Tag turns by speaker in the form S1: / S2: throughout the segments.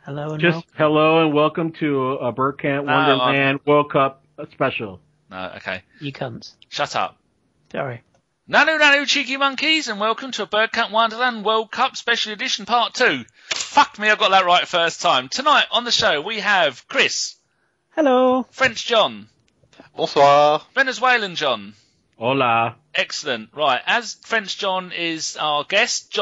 S1: Hello and
S2: Just hello and welcome to a Bergkamp Wonderland World Cup special.
S3: No, okay.
S1: You cunts.
S3: Shut up.
S1: Sorry.
S3: Nanu, cheeky monkeys, and welcome to a Bergkamp Wonderland World Cup Special Edition Part 2. Fuck me, I got that right first time. Tonight on the show we have Kris.
S1: Hello.
S3: French John.
S4: Bonsoir.
S3: Venezuelan John.
S2: Hola.
S3: Excellent. Right, as French John is our guest,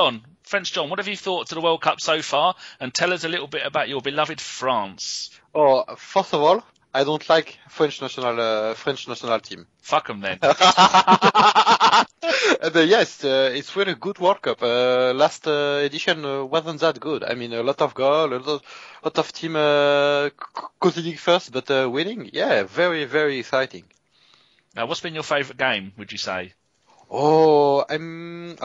S3: French John, what have you thought to the World Cup so far? And tell us a little bit about your beloved France.
S4: Oh, first of all, I don't like French national team.
S3: Fuck them then.
S4: Yes, it's really good World Cup. Last edition wasn't that good. I mean, a lot of goal, a lot of team conceding first, but winning. Yeah, very, very exciting.
S3: Now, what's been your favourite game, would you say?
S4: England,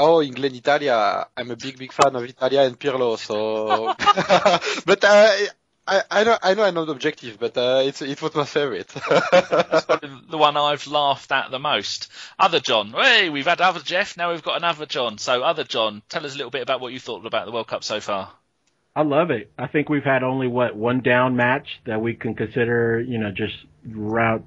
S4: Italia. I'm a big fan of Italia and Pirlo, so, but, I know I'm not objective, but, it was my favorite.
S3: That's probably the one I've laughed at the most. Other John. Hey, we've had other Jeff, now we've got another John. So, other John, tell us a little bit about what you thought about the World Cup so far.
S2: I love it. I think we've had only one down match that we can consider, just right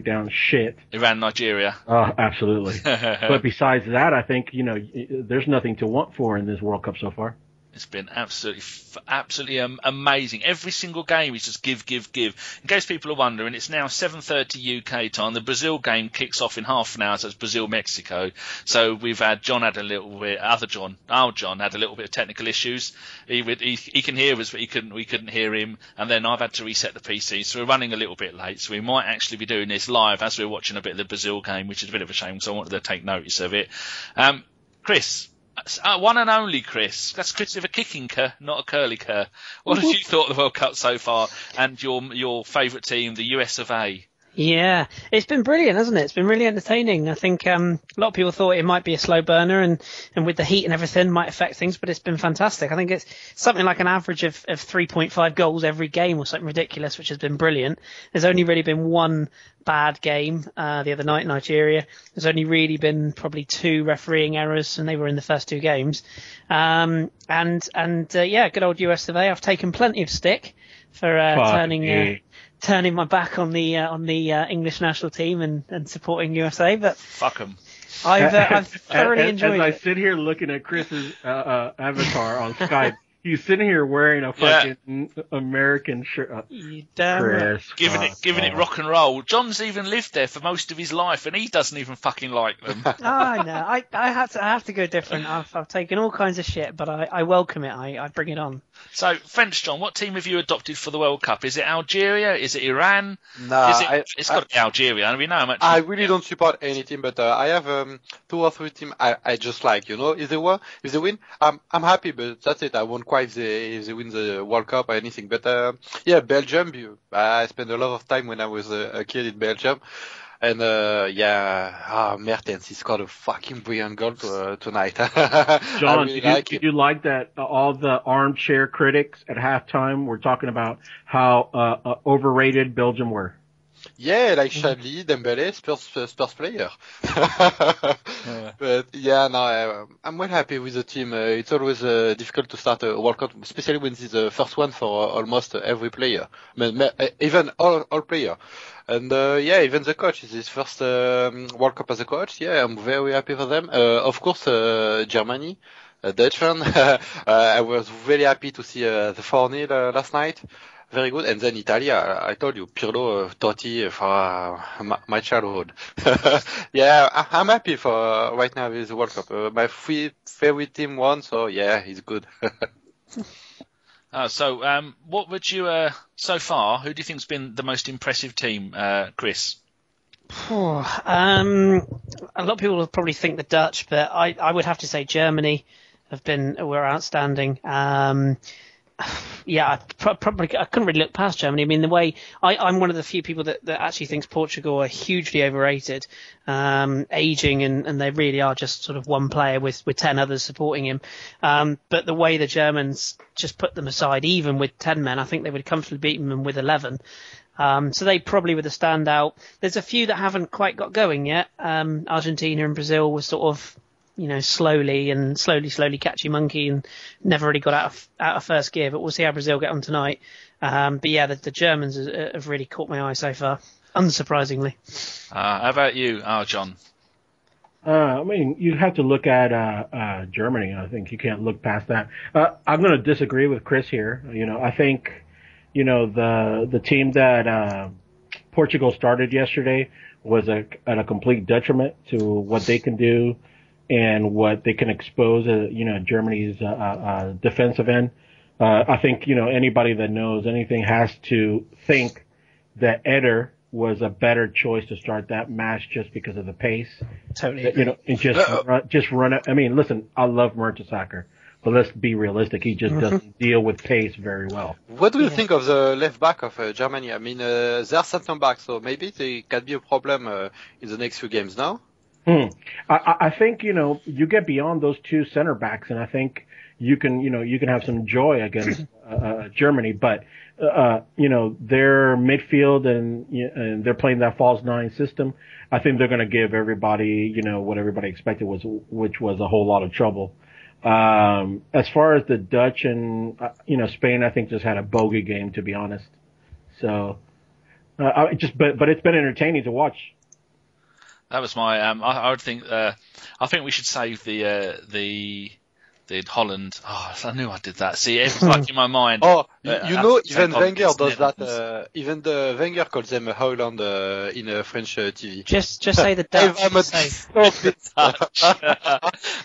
S2: down shit.
S3: Iran, Nigeria.
S2: Oh, absolutely. But besides that, I think, there's nothing to want for in this World Cup so far.
S3: It's been absolutely amazing. Every single game is just give. In case people are wondering, it's now 7:30 UK time. The Brazil game kicks off in half an hour, so it's Brazil-Mexico. So we've had John had a little bit, our John had a little bit of technical issues. He can hear us, but we couldn't hear him. And then I've had to reset the PC, so we're running a little bit late. So we might actually be doing this live as we're watching a bit of the Brazil game, which is a bit of a shame, so I wanted to take notice of it. Kris. One and only Kris. That's Kris with a kicking cur, not a curly cur. What have you thought of the World Cup so far and your favourite team, the US of A?
S1: Yeah, it's been brilliant, hasn't it? It's been really entertaining. I think a lot of people thought it might be a slow burner and with the heat and everything might affect things, but it's been fantastic. I think it's something like an average of 3.5 goals every game or something ridiculous, which has been brilliant. There's only really been one bad game the other night in Nigeria. There's only really been probably 2 refereeing errors, and they were in the first 2 games. Good old US of A. I've taken plenty of stick for turning my back on the English national team and supporting USA, but
S3: fuck them.
S1: I've thoroughly enjoyed it.
S2: As I sit here looking at Chris's avatar on Skype, he's sitting here wearing a fucking American shirt.
S1: You damn right.
S3: Giving it rock and roll. John's even lived there for most of his life, and he doesn't even fucking like them.
S1: I know. I have to go different. I've taken all kinds of shit, but I welcome it. I bring it on.
S3: So, French John, what team have you adopted for the World Cup? Is it Algeria? Is it Iran?
S4: No,
S3: it's got to be Algeria. I mean, how much?
S4: I really don't support any team, but I have 2 or 3 teams I just like. If they win, I'm happy, but that's it. I won't cry if they win the World Cup or anything. But Belgium. I spent a lot of time when I was a kid in Belgium. And, Mertens, he scored a fucking brilliant goal tonight.
S2: John, did you like that all the armchair critics at halftime were talking about how overrated Belgium were?
S4: Yeah, like Chadli, Dembele, Spurs player. But I'm well happy with the team. It's always difficult to start a World Cup, especially when it's the first one for almost every player. Even all player. And even the coach is his first World Cup as a coach. Yeah, I'm very happy for them. Of course, Germany, Dutch fan. I was really happy to see the 4-0 last night. Very good. And then Italia, I told you, Pirlo, Totti for my childhood. I'm happy for right now with the World Cup. My favorite team won, so yeah, it's good.
S3: What would you, so far, who do you think's been the most impressive team, Kris?
S1: A lot of people will probably think the Dutch, but I would have to say Germany were outstanding. I couldn't really look past Germany. I mean, the way I'm one of the few people that actually thinks Portugal are hugely overrated, aging, and they really are just sort of one player with 10 others supporting him. But the way the Germans just put them aside, even with 10 men, I think they would have comfortably beaten them with 11. So they probably were the standout. There's a few that haven't quite got going yet. Argentina and Brazil were sort of slowly catchy monkey and never really got out of first gear. But we'll see how Brazil get on tonight. But yeah, the Germans have really caught my eye so far, unsurprisingly.
S3: How about you, John?
S2: You have to look at Germany. I think you can't look past that. I'm going to disagree with Kris here. I think, the team that Portugal started yesterday was at a complete detriment to what they can do and what they can expose, Germany's defensive end. I think, anybody that knows anything has to think that Eder was a better choice to start that match just because of the pace.
S1: Totally.
S2: And just run it. Listen, I love Mertesacker, but let's be realistic. He just doesn't deal with pace very well.
S4: What do you think of the left back of Germany? They're center back, so maybe they can be a problem in the next few games now.
S2: I think, you get beyond those two center backs, and I think you can have some joy against Germany, but their midfield and they're playing that false nine system. I think they're going to give everybody, what everybody expected which was a whole lot of trouble. As far as the Dutch and, Spain, I think just had a bogey game, to be honest. So, but it's been entertaining to watch.
S3: That was my, I would think, I think we should save the Holland. Oh, I knew I did that. See, it's like in my mind.
S4: Oh, even Wenger does that. Even the Wenger calls them Holland in French TV.
S1: Just say the Dutch.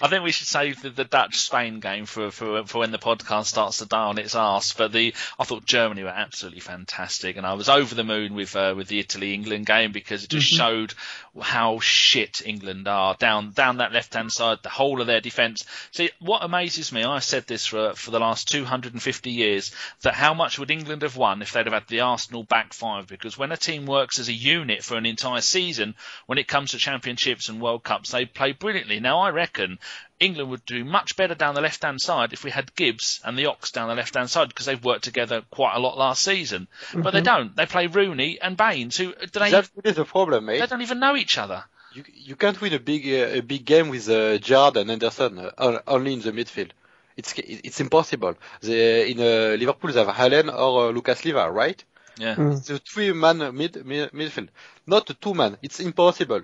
S3: I think we should save the Dutch-Spain game for when the podcast starts to die on its arse. But I thought Germany were absolutely fantastic, and I was over the moon with the Italy-England game because it just showed how shit England are down that left-hand side, the whole of their defence. See, what amazes me, I said this for the last 250 years, that how much would England have won if they'd have had the Arsenal back five? Because when a team works as a unit for an entire season, when it comes to championships and World Cups, they play brilliantly. Now, I reckon England would do much better down the left-hand side if we had Gibbs and the Ox down the left-hand side, because they've worked together quite a lot last season. But they don't. They play Rooney and Baines, who
S4: that's really the problem, mate.
S3: They don't even know each other.
S4: You can't win a big game with Gerrard and Henderson only in the midfield. It's impossible. In Liverpool, they have Allen or Lucas Leiva, right?
S3: Yeah.
S4: It's a 3-man midfield, not a 2-man. It's impossible.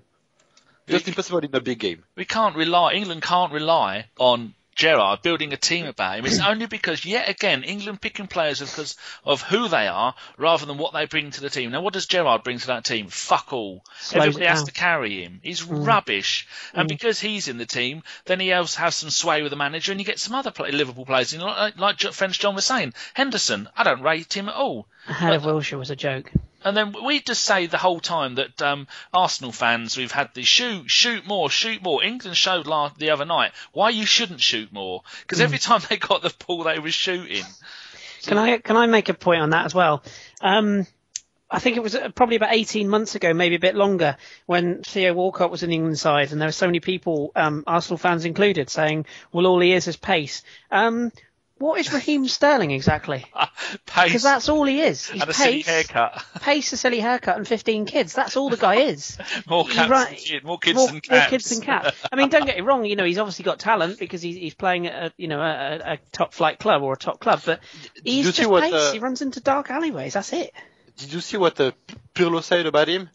S4: Just impossible in a big game.
S3: England can't rely on Gerrard building a team about him. It's only because, yet again, England picking players because of who they are rather than what they bring to the team. Now, what does Gerrard bring to that team? Fuck all. Everybody has to carry him. He's rubbish. And because he's in the team, then he has some sway with the manager, and you get some other Liverpool players, like French John was saying. Henderson, I don't rate him at all.
S1: Wilshere was a joke.
S3: And then we just say the whole time that Arsenal fans, we've had the shoot more. England showed the other night why you shouldn't shoot more, because every time they got the ball, they were shooting.
S1: Can I make a point on that as well? I think it was probably about 18 months ago, maybe a bit longer, when Theo Walcott was in the England side, and there were so many people, Arsenal fans included, saying, well, all he is pace. What is Raheem Sterling exactly?
S3: Pace.
S1: Because that's all he is. He's
S3: and a silly haircut.
S1: Pace, a silly haircut, and 15 kids. That's all the guy is.
S3: More kids than cats.
S1: More kids than cats. Don't get me wrong. He's obviously got talent because he's playing at a top flight club or a top club. But he's just pace. He runs into dark alleyways. That's it.
S4: Did you see what Pirlo said about him?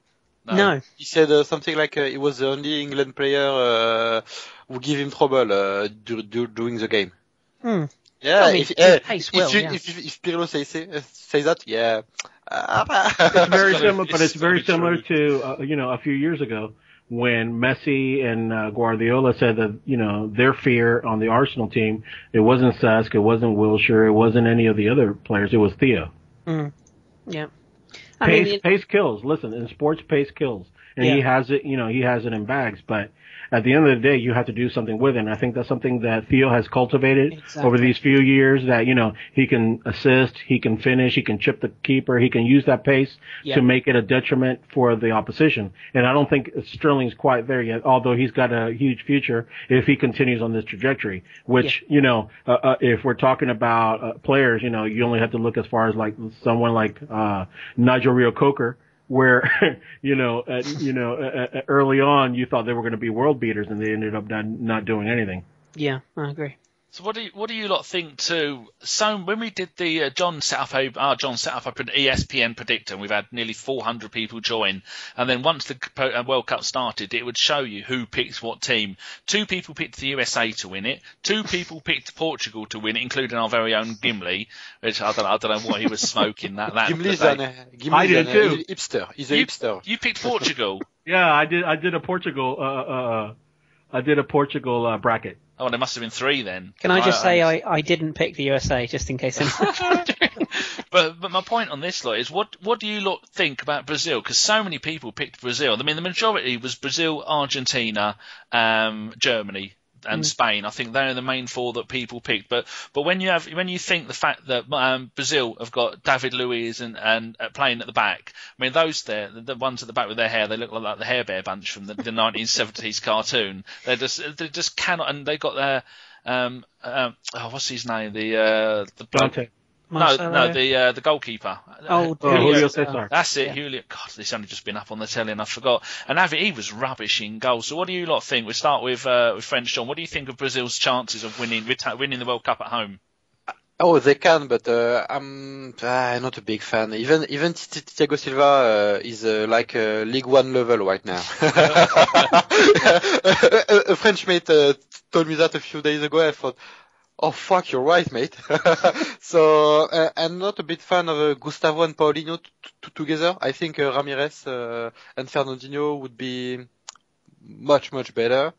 S1: No.
S4: He said something like he was the only England player who gave him trouble during the game. Yeah, if Pirlo say that, yeah.
S2: It's very similar, but it's very similar to a few years ago when Messi and Guardiola said that their fear on the Arsenal team, it wasn't Cesc, it wasn't Wilshere, it wasn't any of the other players, it was Theo.
S1: Yeah.
S2: Pace kills. Listen, in sports, pace kills, and he has it. He has it in bags, but. At the end of the day, you have to do something with it. And I think that's something that Theo has cultivated over these few years, that, he can assist, he can finish, he can chip the keeper, he can use that pace to make it a detriment for the opposition. And I don't think Sterling's quite there yet, although he's got a huge future if he continues on this trajectory, which, if we're talking about players, you only have to look as far as like someone like Nigel Reo-Coker, where early on you thought they were going to be world beaters, and they ended up not doing anything.
S1: Yeah, I agree.
S3: So what do you lot think too? So when we did the John set up an ESPN predictor, and we've had nearly 400 people join, and then once the World Cup started, it would show you who picks what team. 2 people picked the USA to win it. 2 people picked Portugal to win it, including our very own Gimli, which I don't know what he was smoking that.
S4: Gimli's
S2: I did too.
S4: Hipster. He's a hipster.
S3: You picked Portugal.
S2: Yeah, I did a Portugal. I did a Portugal bracket.
S3: Oh, there must have been 3 then.
S1: Can I just say I didn't pick the USA, just in case anyone...
S3: But my point on this lot is, what do you lot think about Brazil? Because so many people picked Brazil. I mean, the majority was Brazil, Argentina, Germany, and Spain. I think they're the main 4 that people picked. But when you think the fact that Brazil have got David Luiz and playing at the back, I mean those the ones at the back with their hair, they look like the Hair Bear bunch from the 1970s cartoon. They just cannot, and they got their what's his name, the
S2: Dante.
S3: the goalkeeper.
S2: Julio Cesar.
S3: That's it,
S1: Yeah.
S3: Julio. God, this only just been up on the telly and I forgot. And he was rubbish in goal. So what do you lot think? We'll start with French John. What do you think of Brazil's chances of winning the World Cup at home?
S4: Oh, they can, but I'm not a big fan. Even Thiago Silva is like League One level right now. A French mate told me that a few days ago. I thought, oh fuck, you're right, mate. So I'm not a big fan of Gustavo and Paulinho together. I think Ramirez and Fernandinho would be much better.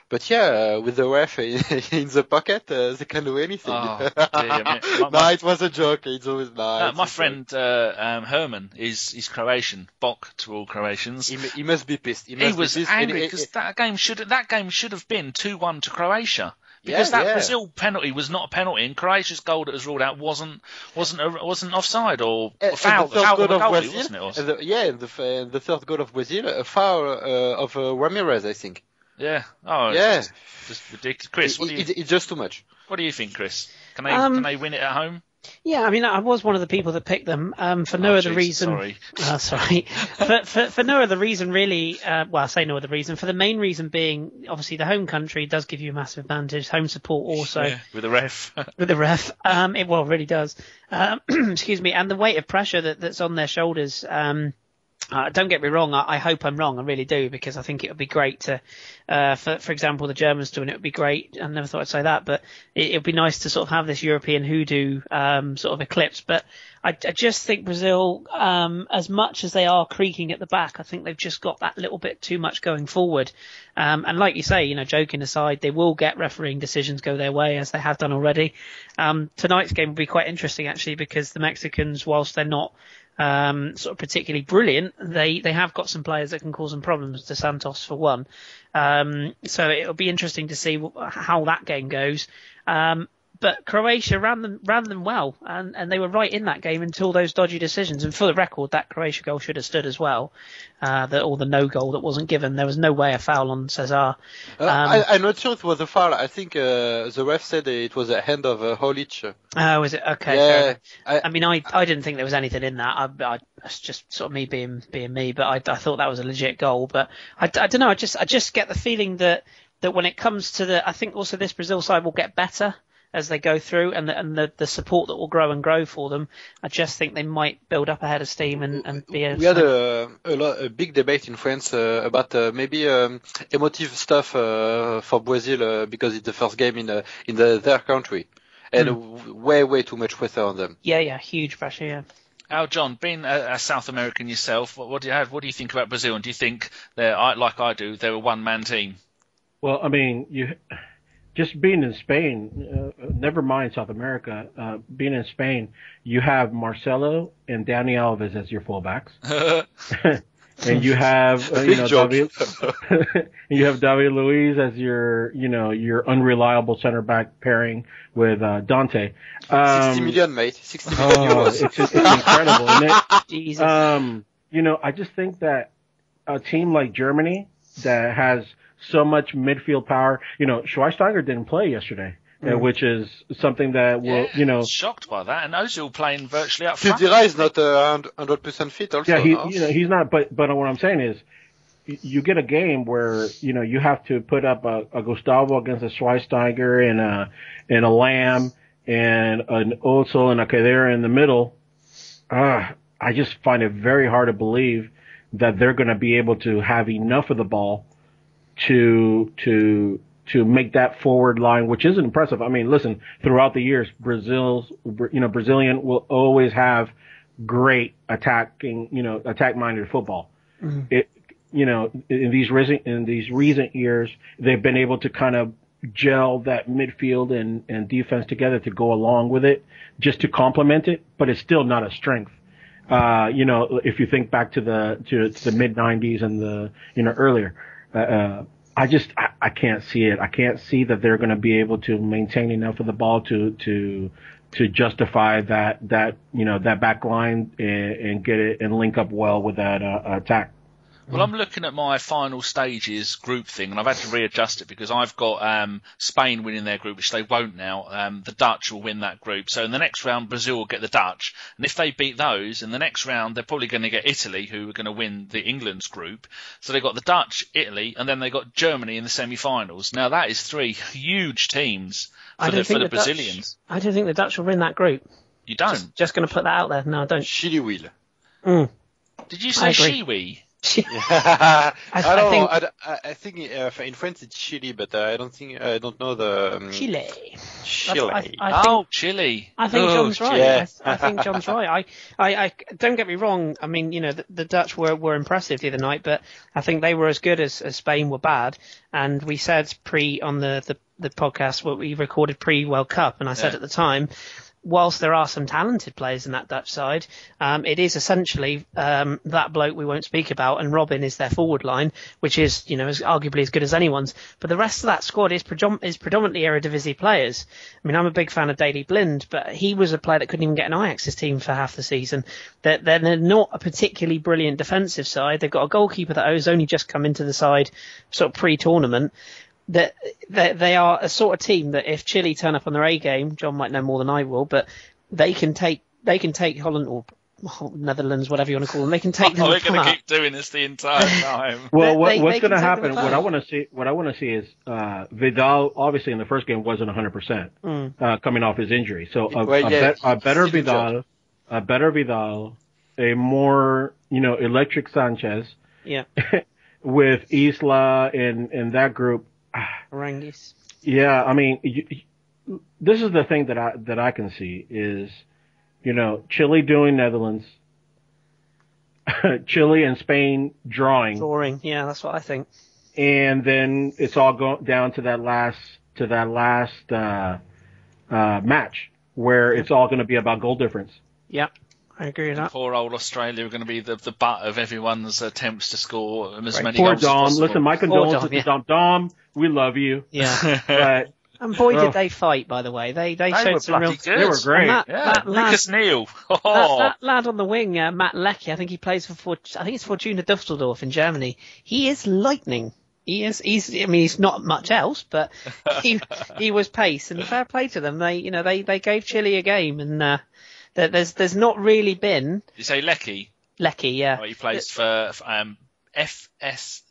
S4: But yeah, with the ref in the pocket, they can do anything.
S3: Oh, dear,
S4: no, it was a joke. It's always nice.
S3: My friend Herman is Croatian. Bok to all Croatians.
S4: He must be pissed.
S3: He was angry because that game should have been 2-1 to Croatia. Because Brazil penalty was not a penalty, and Croatia's goal that was ruled out wasn't offside or foul. The foul of goalie, wasn't it?
S4: The third goal of Brazil, a foul of Ramirez, I think.
S3: Yeah. Oh,
S4: yeah.
S3: Just ridiculous. Chris,
S4: it's just too much.
S3: What do you think, Chris? Can they win it at home?
S1: Yeah, I mean, I was one of the people that picked them for no other reason.
S3: Sorry.
S1: For no other reason, really. Well, I say no other reason. For the main reason being, obviously, the home country does give you a massive advantage. Home support also.
S3: With the ref.
S1: With the ref. It really does. Excuse me. And the weight of pressure that's on their shoulders. Don't get me wrong. I hope I'm wrong. I really do, because I think it would be great to, for example, the Germans doing it would be great. I never thought I'd say that, but it would be nice to sort of have this European hoodoo sort of eclipse. But I just think Brazil, as much as they are creaking at the back, I think they've just got that little bit too much going forward. And like you say, joking aside, they will get refereeing decisions go their way, as they have done already. Tonight's game will be quite interesting, actually, because the Mexicans, whilst they're not sort of particularly brilliant, they have got some players that can cause them problems. De Santos for one. So it'll be interesting to see how that game goes. But Croatia ran them well, and they were right in that game until those dodgy decisions. And for the record, that Croatia goal should have stood as well. The no goal that wasn't given. There was no way a foul on Cesar.
S4: I'm not sure it was a foul. I think the ref said it was a hand of Holic.
S1: Oh, is it? Okay. Yeah. I mean, I didn't think there was anything in that. It's just sort of me being me, but I thought that was a legit goal. But I don't know. I just get the feeling that when it comes to I think also this Brazil side will get better as they go through, and the support that will grow for them. I just think they might build up a head of steam and be a...
S4: We had a big debate in France about maybe emotive stuff for Brazil because it's the first game in their country, and way too much pressure on them.
S1: Yeah, huge pressure, yeah.
S3: Al, John, being a South American yourself, what do you think about Brazil, and do you think they're, like I do, they're a one-man team?
S2: Well, I mean, just being in Spain, never mind South America, being in Spain, you have Marcelo and Dani Alves as your fullbacks. And you have, you have David Luiz as your unreliable center back pairing with Dante.
S4: 60 million, mate. 60 million euros.
S2: It's incredible, isn't it?
S1: Jesus.
S2: I just think that a team like Germany that has so much midfield power. Schweinsteiger didn't play yesterday. which is something that will,
S3: shocked by that. And Ozil playing virtually up front.
S4: Khedira is not 100% fit also.
S2: Yeah, he's not. But what I'm saying is, you get a game where you have to put up a Gustavo against a Schweinsteiger and a Lamb and an Ozil and a Khedira in the middle. I just find it very hard to believe that they're going to be able to have enough of the ball to make that forward line, which isn't impressive. I mean, listen, throughout the years, Brazilian will always have great attack-minded football. Mm-hmm. In these recent years, they've been able to kind of gel that midfield and defense together to go along with it, just to complement it, but it's still not a strength. If you think back to the mid '90s and the earlier, I can't see it. I can't see that they're going to be able to maintain enough of the ball to justify that back line and get it and link up well with that attack.
S3: Well, I'm looking at my final stages group thing, and I've had to readjust it because I've got Spain winning their group, which they won't now. The Dutch will win that group. So in the next round, Brazil will get the Dutch. And if they beat those, in the next round, they're probably going to get Italy, who are going to win the England's group. So they've got the Dutch, Italy, and then they got Germany in the semi-finals. Now, that is 3 huge teams for the Brazilians.
S1: I don't think the Dutch will win that group.
S3: You don't?
S1: Just going to put that out there. No, I don't.
S4: Chile will.
S3: Did you say Shiwi?
S4: I think in France it's Chile, but I don't know the
S1: Chile.
S3: Chile. Chile.
S1: I think John's right. Yeah. I think John's right. I don't get me wrong. I mean, the Dutch were impressive the other night, but I think they were as good as Spain were bad. And we said on the podcast what we recorded pre-World Cup, and I said at the time, whilst there are some talented players in that Dutch side, it is essentially that bloke we won't speak about, and Robin is their forward line, which is arguably as good as anyone's. But the rest of that squad is predominantly Eredivisie players. I mean, I'm a big fan of Daley Blind, but he was a player that couldn't even get an Ajax's team for half the season. They're not a particularly brilliant defensive side. They've got a goalkeeper that has only just come into the side sort of pre-tournament. That they are a sort of team that if Chile turn up on their A game, John might know more than I will, but they can take Holland or Netherlands, whatever you want to call them. They can take them.
S3: We're going to keep doing this the entire time.
S2: Well, what's going to happen? What I want to see is Vidal. Obviously, in the first game wasn't 100% coming off his injury. So a better Vidal, a more electric Sanchez.
S1: Yeah.
S2: With Isla and that group.
S1: Arangis.
S2: Yeah, I mean, this is the thing that I can see is, Chile doing Netherlands, Chile and Spain drawing.
S1: Yeah, that's what I think.
S2: And then it's all going down to that last match where it's all going to be about goal difference.
S1: Yeah. I agree with that.
S3: Poor old Australia are going to be the butt of everyone's attempts to score as many
S2: Poor
S3: goals
S2: Dom.
S3: as possible.
S2: Listen, my condolences to Dom. Dom, we love you.
S1: Yeah.
S2: But,
S1: and boy, did they fight, by the way. They showed some real...
S3: Good.
S2: They were great.
S1: That
S3: Lucas Neal.
S1: That lad on the wing, Matt Leckie, I think he plays for Fortuna Düsseldorf in Germany. He is lightning. He's not much else, but he was pace, and fair play to them. They gave Chile a game, and there's not really been.
S3: You say Leckie?
S1: Leckie, yeah.
S3: Oh, he plays for FSV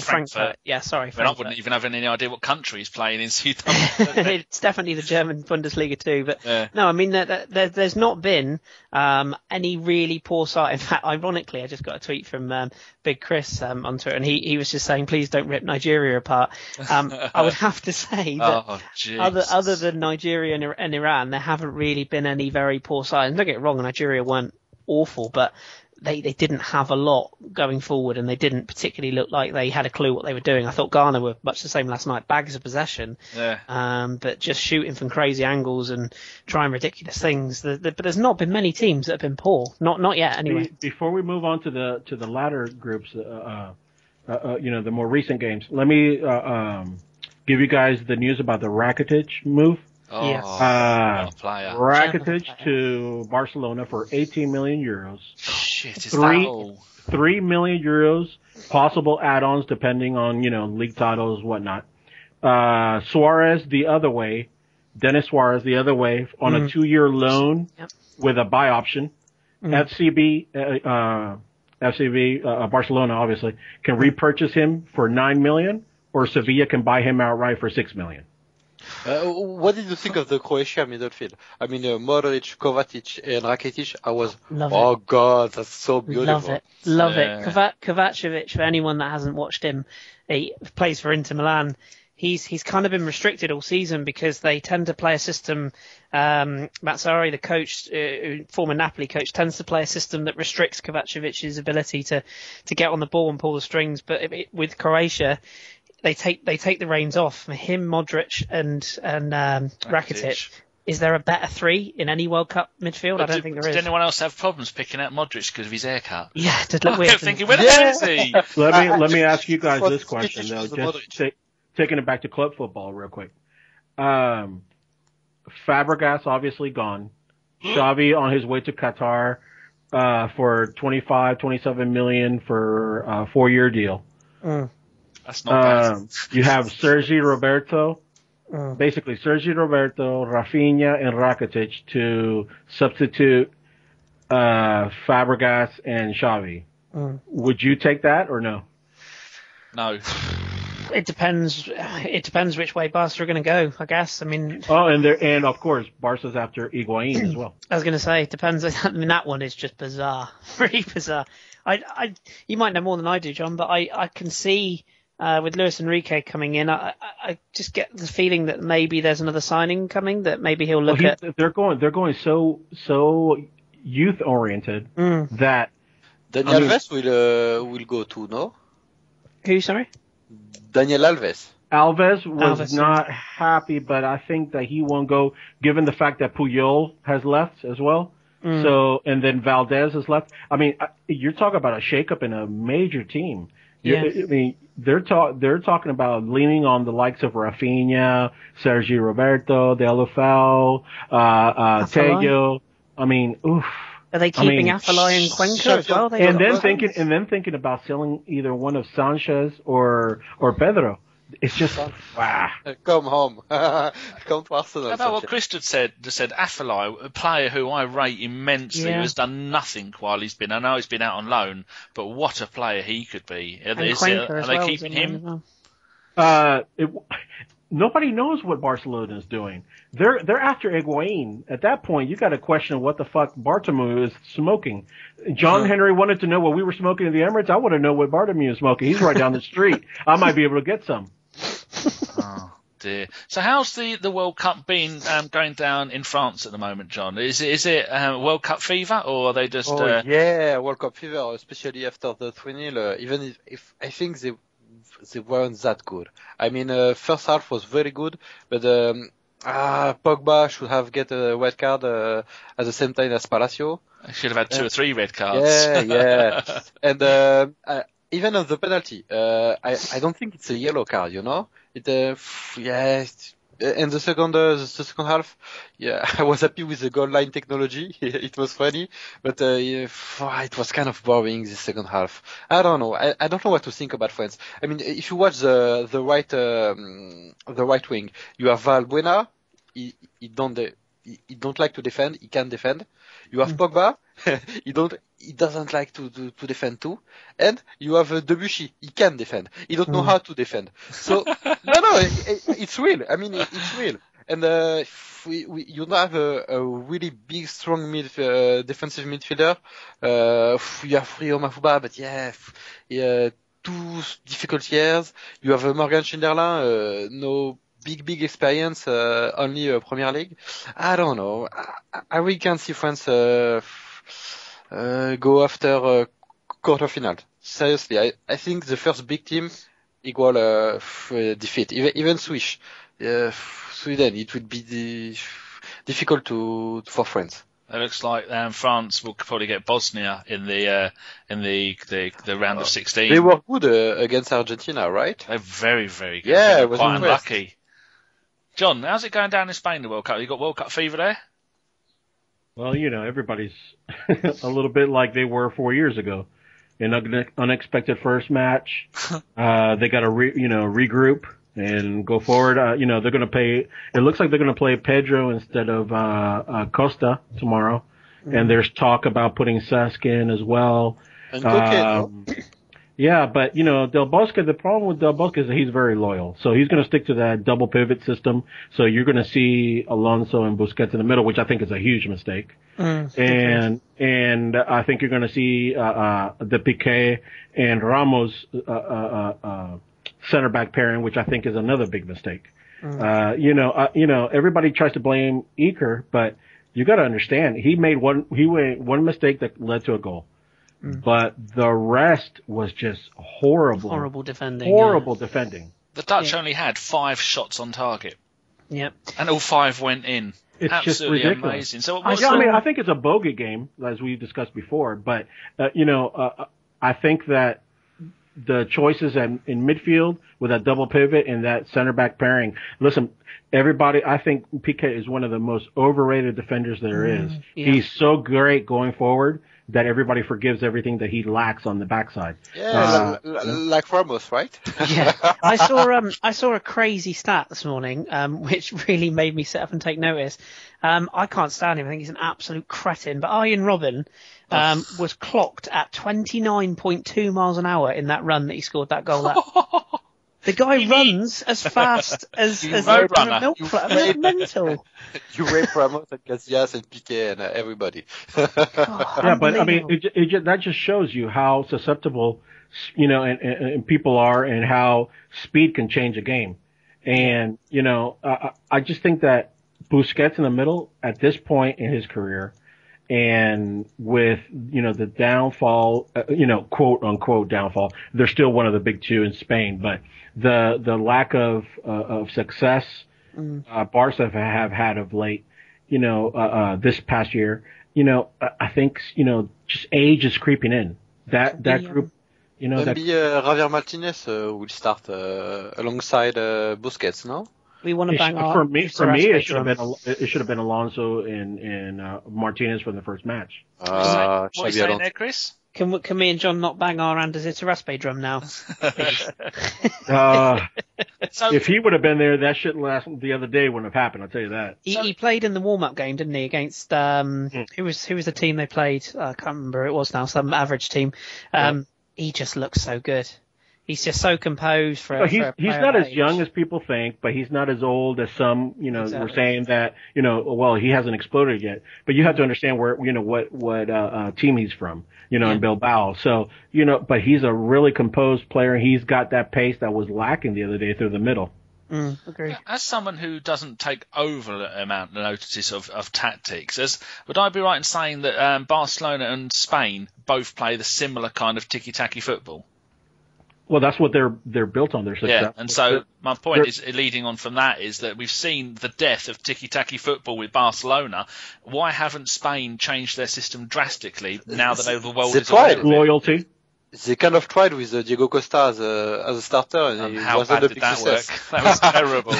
S1: Frankfurt. Yeah, sorry.
S3: I wouldn't even have any idea what country he's playing in.
S1: It's definitely the German Bundesliga too. But no, I mean, there's not been any really poor side. In fact, ironically, I just got a tweet from Big Kris on Twitter, and he was just saying, please don't rip Nigeria apart. I would have to say that other than Nigeria and Iran, there haven't really been any very poor sides. Don't get it wrong, Nigeria weren't awful, but they didn't have a lot going forward, and they didn't particularly look like they had a clue what they were doing. I thought Ghana were much the same last night, bags of possession, but just shooting from crazy angles and trying ridiculous things. But there's not been many teams that have been poor, not yet anyway.
S2: Before we move on to the latter groups, the more recent games, let me give you guys the news about the Rakitic move.
S3: Oh,
S1: yes.
S2: Rakitic to Barcelona for 18 million euros.
S3: Shit, is
S2: 3 million euros, possible add-ons depending on, league titles, whatnot. Suarez the other way Dennis Suarez the other way on a 2-year loan with a buy option. Barcelona obviously can repurchase him for $9 million, or Sevilla can buy him outright for $6 million.
S4: What did you think of the Croatia midfield? I mean, Modric, Kovacic, and Rakitic. God, that's so beautiful.
S1: Love it. Kovacevic, for anyone that hasn't watched him, he plays for Inter Milan. He's kind of been restricted all season because they tend to play a system. Mazzarri, the coach, former Napoli coach, tends to play a system that restricts Kovacevic's ability to get on the ball and pull the strings. But with Croatia, they take the reins off him, Modric, and Rakitic. Is there a better three in any World Cup midfield? I don't think there is.
S3: Did anyone else have problems picking out Modric because of his haircut?
S1: Yeah,
S3: I kept thinking, where the hell is he?
S2: Let me ask you guys this question though. Just taking it back to club football real quick. Fabregas obviously gone. Xavi on his way to Qatar for 27 million for a 4-year deal.
S3: That's not bad.
S2: You have Sergi Roberto, basically Sergi Roberto, Rafinha, and Rakitic to substitute Fabregas and Xavi. Would you take that or no?
S3: No.
S1: It depends which way Barca are going to go, I guess. I mean,
S2: and of course Barca's after Higuain as well. I
S1: was going to say it depends. I mean, that one is just bizarre, really bizarre. You might know more than I do, John, but I can see with Luis Enrique coming in, I just get the feeling that maybe there's another signing coming, that maybe he'll look at.
S2: They're going so youth oriented that
S4: Daniel Alves will go too, no?
S1: Who? Sorry.
S4: Daniel Alves.
S2: Alves was not happy, but I think that he won't go, given the fact that Puyol has left as well. So, and then Valdez has left. I mean, you're talking about a shakeup in a major team. Yeah. I mean, they're talking about leaning on the likes of Rafinha, Sergi Roberto, Deulofeu, Tello. I mean, oof.
S1: Are they keeping Afellay and Cuenca as well?
S2: And then thinking about selling either one of Sanchez or Pedro. It's just wow.
S4: Come home. Come to Arsenal.
S3: About what Kris had said. Afellay, a player who I rate immensely, who has done nothing while he's been. I know he's been out on loan, but what a player he could be. Are they keeping him?
S2: Nobody knows what Barcelona is doing. They're after Higuain. At that point, you got to question what the fuck Bartomeu is smoking. John Henry wanted to know what we were smoking in the Emirates. I want to know what Bartomeu is smoking. He's right down the street. I might be able to get some.
S3: Oh dear. So how's the World Cup been going down in France at the moment, John? Is it World Cup fever, or are they just?
S4: World Cup fever, especially after the 3-0. Even if I think they weren't that good. I mean, first half was very good, but Pogba should have get a red card at the same time as Palacio.
S3: I should have had 2 or 3 red cards.
S4: Yeah. And even on the penalty, I don't think it's a yellow card, you know? And the second half, I was happy with the goal line technology. It was funny, but it was kind of boring the second half. I don't know. I don't know what to think about France. I mean, if you watch the right wing, you have Valbuena. He don't like to defend. He can defend. You have Pogba. He doesn't like to defend too. And you have Debuchy. He can defend. He don't know how to defend. So, it's real. I mean, it's real. And, you have a really big, strong defensive midfielder. You have Rio Mafuba, but 2 difficult years. You have Morgan Schneiderlin, no big experience, only Premier League. I don't know. I really can't see France go after quarter-final. Seriously, I think the first big team equal defeat. Even Sweden, it would be difficult for France.
S3: It looks like France will probably get Bosnia in the round of 16.
S4: They were good against Argentina, right?
S3: They're very, very good.
S4: Yeah,
S3: it was quite unlucky. John, how's it going down in Spain, the World Cup? You got World Cup fever there?
S2: Well, everybody's a little bit like they were 4 years ago. An unexpected first match. They got to regroup. and go forward. They're going to play. It looks like they're going to play Pedro instead of Costa tomorrow, and there's talk about putting Cesc in as well.
S4: And Coquet,
S2: Yeah, but Del Bosque. The problem with Del Bosque is that he's very loyal, so he's going to stick to that double pivot system. So you're going to see Alonso and Busquets in the middle, which I think is a huge mistake. And I think you're going to see the Piqué and Ramos center back pairing, which I think is another big mistake. Everybody tries to blame Iker, but you got to understand he made one mistake that led to a goal. But the rest was just horrible.
S1: Horrible defending.
S2: Defending.
S3: The Dutch only had 5 shots on target.
S1: Yep.
S3: And all 5 went in.
S2: It's
S3: Absolutely
S2: just ridiculous.
S3: Amazing. So
S2: I think it's a bogey game, as we discussed before. But I think that the choices in midfield with that double pivot and that center back pairing. Listen, everybody, I think Piqué is one of the most overrated defenders there is.
S1: Yeah.
S2: He's so great going forward that everybody forgives everything that he lacks on the backside.
S4: Yeah, like Ramos, right?
S1: Yeah, I saw a crazy stat this morning, which really made me sit up and take notice. I can't stand him. I think he's an absolute cretin. But Arjen Robben was clocked at 29.2 miles an hour in that run that he scored that goal at. The guy runs as fast as a milk flat. It's mental.
S4: You rape Ramos and Casillas and Piqué and everybody.
S2: Yeah, but I mean, that just shows you how susceptible, and people are, and how speed can change a game. And I just think that Busquets in the middle at this point in his career, and with the downfall, quote unquote downfall, they're still one of the big 2 in Spain, but the lack of success Barca have had of late, this past year, I think just age is creeping in. That group,
S4: maybe Javier Martinez will start alongside Busquets, no?
S1: We want to bang our.
S2: For me, it should have been Alonso and Martinez from the first match.
S3: What are you saying there, Kris?
S1: Can me and John not bang our Anders Iturraspe drum now?
S3: So,
S2: if he would have been there, that shit the other day wouldn't have happened. I'll tell you that.
S1: He played in the warm-up game, didn't he? Against who was the team they played? I can't remember who it was now. Some average team. He just looks so good. He's just so composed
S2: he's not as young as people think, but he's not as old as some,
S1: Exactly.
S2: We're saying that, well, he hasn't exploded yet. But you have to understand where, what team he's from, in Bilbao. So, but he's a really composed player. He's got that pace that was lacking the other day through the middle.
S1: Agree.
S3: As someone who doesn't take over amount of notice of tactics, would I be right in saying that Barcelona and Spain both play the similar kind of tiki-taki football?
S2: Well, that's what they're built on. Their success.
S3: Yeah, and so my point is, leading on from that, is that we've seen the death of tiki-taki football with Barcelona. Why haven't Spain changed their system drastically now that the world is aware of it?
S2: Loyalty.
S4: They kind of tried with Diego Costa as a starter, and it
S3: how
S4: wasn't
S3: bad
S4: a
S3: did
S4: big
S3: that
S4: success.
S3: work? That was terrible.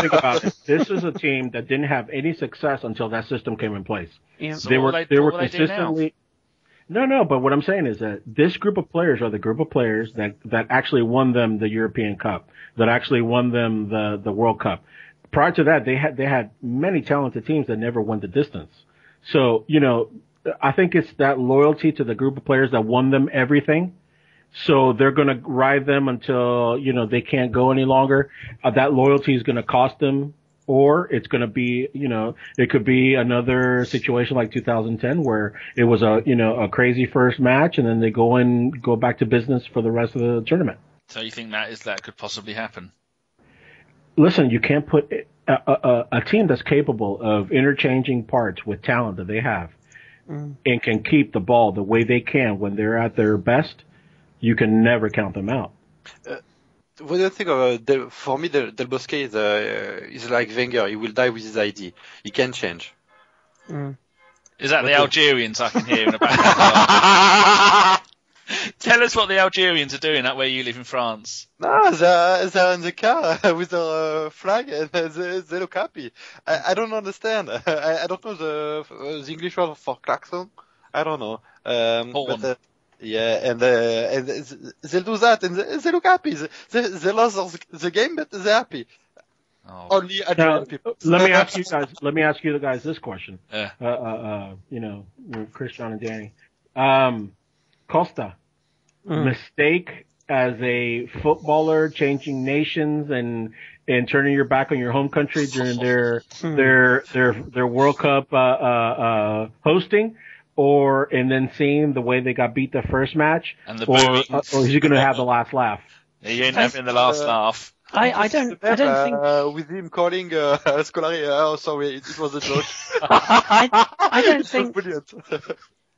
S2: Think about it. This is a team that didn't have any success until that system came in place.
S1: Yeah.
S3: So
S2: they
S3: what
S2: were
S3: will they do now?
S2: consistently. No, but what I'm saying is that this group of players are the group of players that actually won them the European Cup, that actually won them the World Cup. Prior to that, they had many talented teams that never won the distance. So, I think it's that loyalty to the group of players that won them everything. So they're going to ride them until, they can't go any longer. That loyalty is going to cost them. Or it's going to be, it could be another situation like 2010 where it was a crazy first match and then they go back to business for the rest of the tournament.
S3: So you think that could possibly happen?
S2: Listen, you can't put a team that's capable of interchanging parts with talent that they have and can keep the ball the way they can when they're at their best. You can never count them out.
S4: What do you think for me, Del Bosque is like Wenger. He will die with his ID. He can change.
S3: Is that the Algerians I can hear in the background? Tell us what the Algerians are doing that way you live in France.
S4: No, they're in the car with their flag and they look happy. I don't understand. I don't know the English word for klaxon. I don't know.
S3: Horn.
S4: Yeah, and they'll do that, and they look happy. They lost the game, but they're happy.
S3: Oh.
S4: Only Algerian people.
S2: Let me ask you guys this question.
S3: Yeah.
S2: Chris, John, and Danny. Costa, mistake as a footballer, changing nations and turning your back on your home country during their World Cup hosting, and then seeing the way they got beat the first match, or is he going to have the last laugh?
S3: He ain't having the last laugh.
S1: I don't think
S4: with him calling Scolari. Oh, sorry, it was a joke.
S1: I don't think.
S4: Brilliant.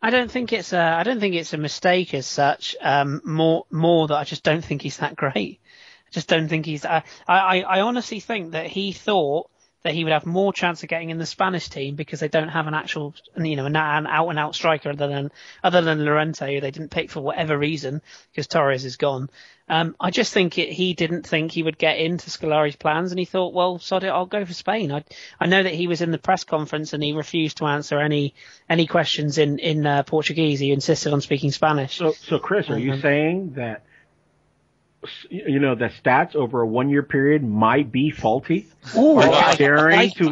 S1: I don't think it's a mistake as such. More that I just don't think he's that great. I just don't think he's. I honestly think that he thought that he would have more chance of getting in the Spanish team because they don't have an actual, an out and out striker other than Llorente, who they didn't pick for whatever reason because Torres is gone. I just think he didn't think he would get into Scolari's plans, and he thought, well, sod it, I'll go for Spain. I know that he was in the press conference and he refused to answer any questions in Portuguese. He insisted on speaking Spanish.
S2: So Chris, are you saying that that stats over a 1 year period might be faulty?
S1: Ooh,
S2: are you daring to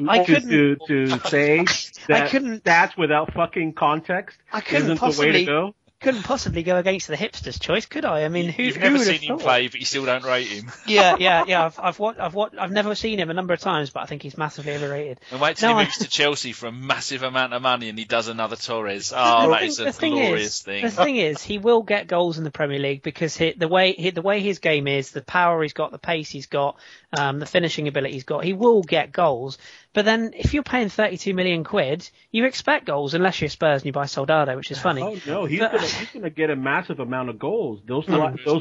S2: say that stats without fucking context isn't the way to go?
S1: Couldn't possibly go against the hipster's choice, could I? I mean,
S3: you've never seen him play, but you still don't rate him.
S1: Yeah. I've never seen him a number of times, but I think he's massively overrated.
S3: And wait till he moves to Chelsea for a massive amount of money, and he does another Torres. Oh, that is a glorious thing.
S1: The thing is, he will get goals in the Premier League because the way his game is, the power he's got, the pace he's got, the finishing ability he's got, he will get goals. But then, if you're paying 32 million quid, you expect goals unless you're Spurs and you buy Soldado, which is funny.
S2: Oh no, he's going to get a massive amount of goals. Those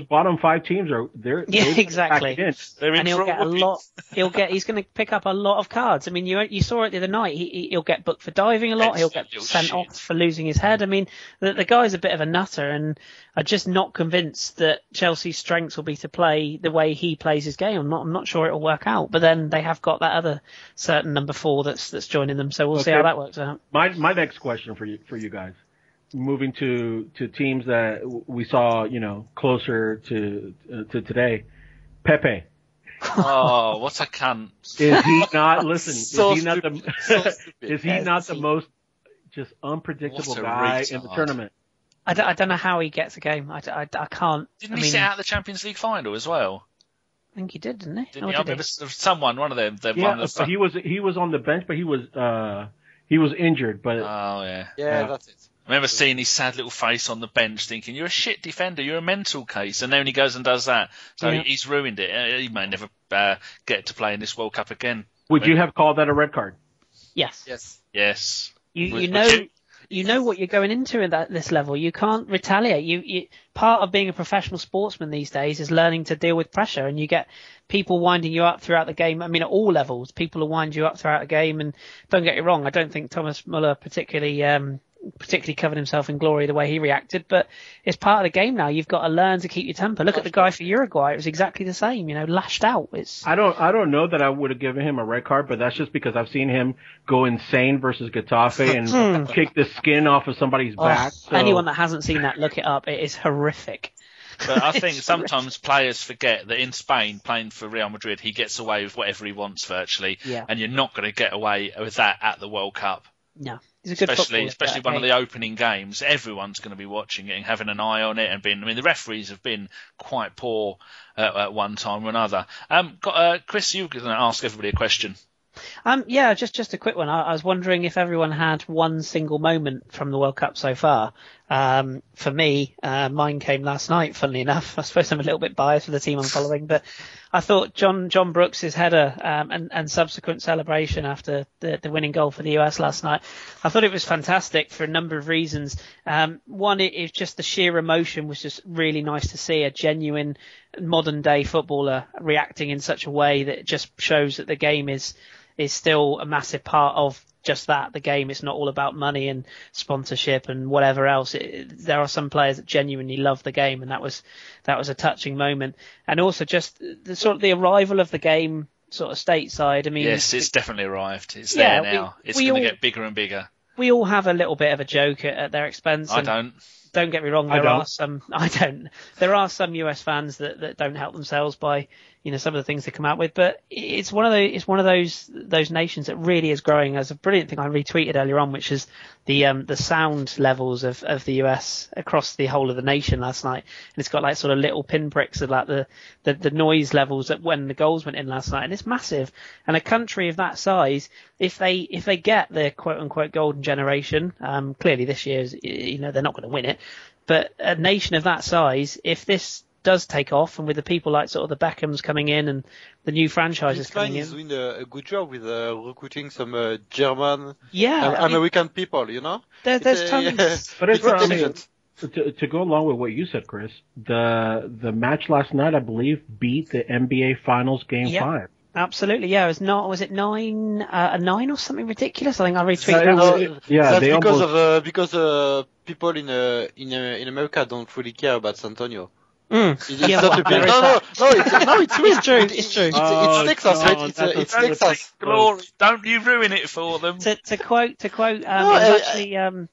S2: bottom five teams
S1: exactly.
S3: And
S1: he'll get a lot. He's going to pick up a lot of cards. I mean, you saw it the other night. He'll get booked for diving a lot. He'll get sent off for losing his head. I mean, the guy's a bit of a nutter, and I'm just not convinced that Chelsea's strengths will be to play the way he plays his game. I'm not sure it'll work out. But then they have got that other certain number 4 that's joining them. So we'll see how that works out.
S2: My next question for you guys. Moving to teams that we saw, closer to today. Pepe.
S3: Oh, what a cunt.
S2: Is he not, listen,
S4: Is
S2: he not the most just unpredictable guy in the tournament?
S1: I don't know how he gets a game. I can't.
S3: Didn't he sit out the Champions League final as well?
S1: I think he did, didn't he?
S3: Didn't he? I remember one of them.
S2: But he was on the bench, but he was injured. But
S4: that's it.
S3: I remember seeing his sad little face on the bench thinking, you're a shit defender, you're a mental case. And then he goes and does that. So he's ruined it. He may never get to play in this World Cup again.
S2: Would you have called that a red card?
S1: Yes. You know what you're going into at this level. You can't retaliate. Part of being a professional sportsman these days is learning to deal with pressure, and you get people winding you up throughout the game. I mean, at all levels, people will wind you up throughout the game. And don't get me wrong, I don't think Thomas Muller particularly covered himself in glory the way he reacted, but it's part of the game now. You've got to learn to keep your temper. Look at the guy for Uruguay; it was exactly the same. Lashed out.
S2: I don't know that I would have given him a red card, but that's just because I've seen him go insane versus Getafe and kick the skin off of somebody's back. So.
S1: Anyone that hasn't seen that, look it up. It is horrific.
S3: But I think sometimes players forget that in Spain, playing for Real Madrid, he gets away with whatever he wants virtually, and you're not going to get away with that at the World Cup.
S1: No. Especially
S3: one of the opening games, everyone's going to be watching it and having an eye on it. The referees have been quite poor at one time or another. Kris, you were going to ask everybody a question.
S1: Just a quick one. I was wondering if everyone had one single moment from the World Cup so far. For me, mine came last night, funnily enough. I suppose I'm a little bit biased for the team I'm following, but I thought John Brooks' header and subsequent celebration after the winning goal for the US last night, I thought it was fantastic for a number of reasons. One, it's just the sheer emotion was just really nice to see, a genuine modern day footballer reacting in such a way that just shows that the game is still a massive part of just that. The game is not all about money and sponsorship and whatever else. There are some players that genuinely love the game, and that was a touching moment. And also just the arrival of the game sort of stateside. I mean,
S3: yes, it's definitely arrived. It's there now. It's going to get bigger and bigger.
S1: We all have a little bit of a joke at their expense.
S3: I don't.
S1: don't get me wrong. There are some US fans that don't help themselves by, some of the things they come out with, but it's one of those nations that really is growing. As a brilliant thing I retweeted earlier on, which is the sound levels of the US across the whole of the nation last night. And it's got like sort of little pinpricks of like the noise levels that when the goals went in last night. And it's massive. And a country of that size, if they get the quote unquote golden generation, clearly this year, they're not going to win it, but a nation of that size, if this does take off, and with the people like sort of the Beckhams coming in and the new franchises coming in.
S4: He's doing a good job with recruiting some German, American people,
S1: There's tons.
S2: But it's intelligent. To go along with what you said, Kris, the match last night, I believe, beat the NBA Finals Game 5.
S1: Absolutely, yeah. Was it 9 or something ridiculous? I think I retweeted
S4: that. Because people in America don't really care about San Antonio. It's true. It's Texas, right? It's Texas.
S3: Glory. Don't you ruin it for them.
S1: To quote, it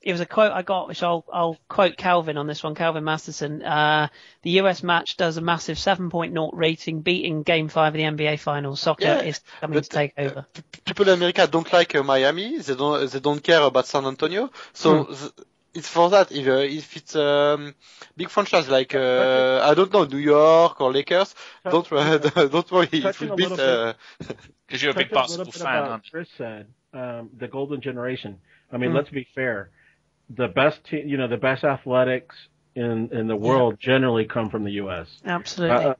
S1: was a quote I got, which I'll quote Calvin on this one, Calvin Masterson. The US match does a massive 7.0 rating, beating Game 5 of the NBA Finals. Soccer is coming to take over.
S4: People in America don't like Miami. They don't care about San Antonio. So. It's for that. If it's big franchise like I don't know, New York or Lakers, don't worry. It will beat.
S3: Because you're a big basketball fan, aren't you?
S2: Kris said the golden generation. I mean, let's be fair. The best the best athletics in the world generally come from the U.S.
S1: Absolutely.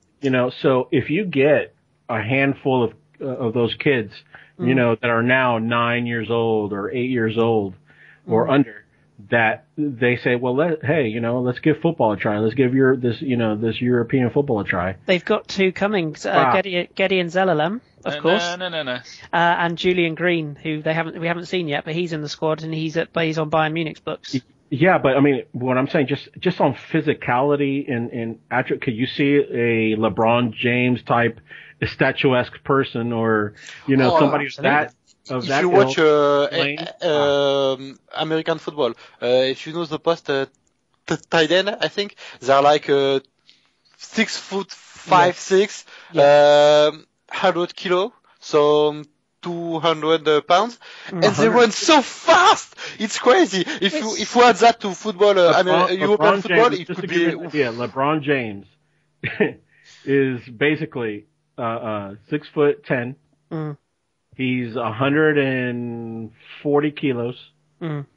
S2: So if you get a handful of those kids, that are now 9 years old or 8 years old or under. That they say, well, let's give football a try. Let's give this European football a try.
S1: They've got two coming, Gideon Zelalem, of course.
S3: No.
S1: And Julian Green, who we haven't seen yet, but he's in the squad and he's on Bayern Munich's books.
S2: Yeah, but I mean, what I'm saying, just on physicality and could you see a LeBron James type statuesque person or somebody
S1: absolutely.
S2: that.
S4: If you watch American football, if you know the post tight end, I think they're like 6'5", 100 kilo, so 200 pounds, and they run so fast. It's crazy. If you add that to football, European football, it could be.
S2: Yeah, LeBron James is basically 6'10". He's 140 kilos, and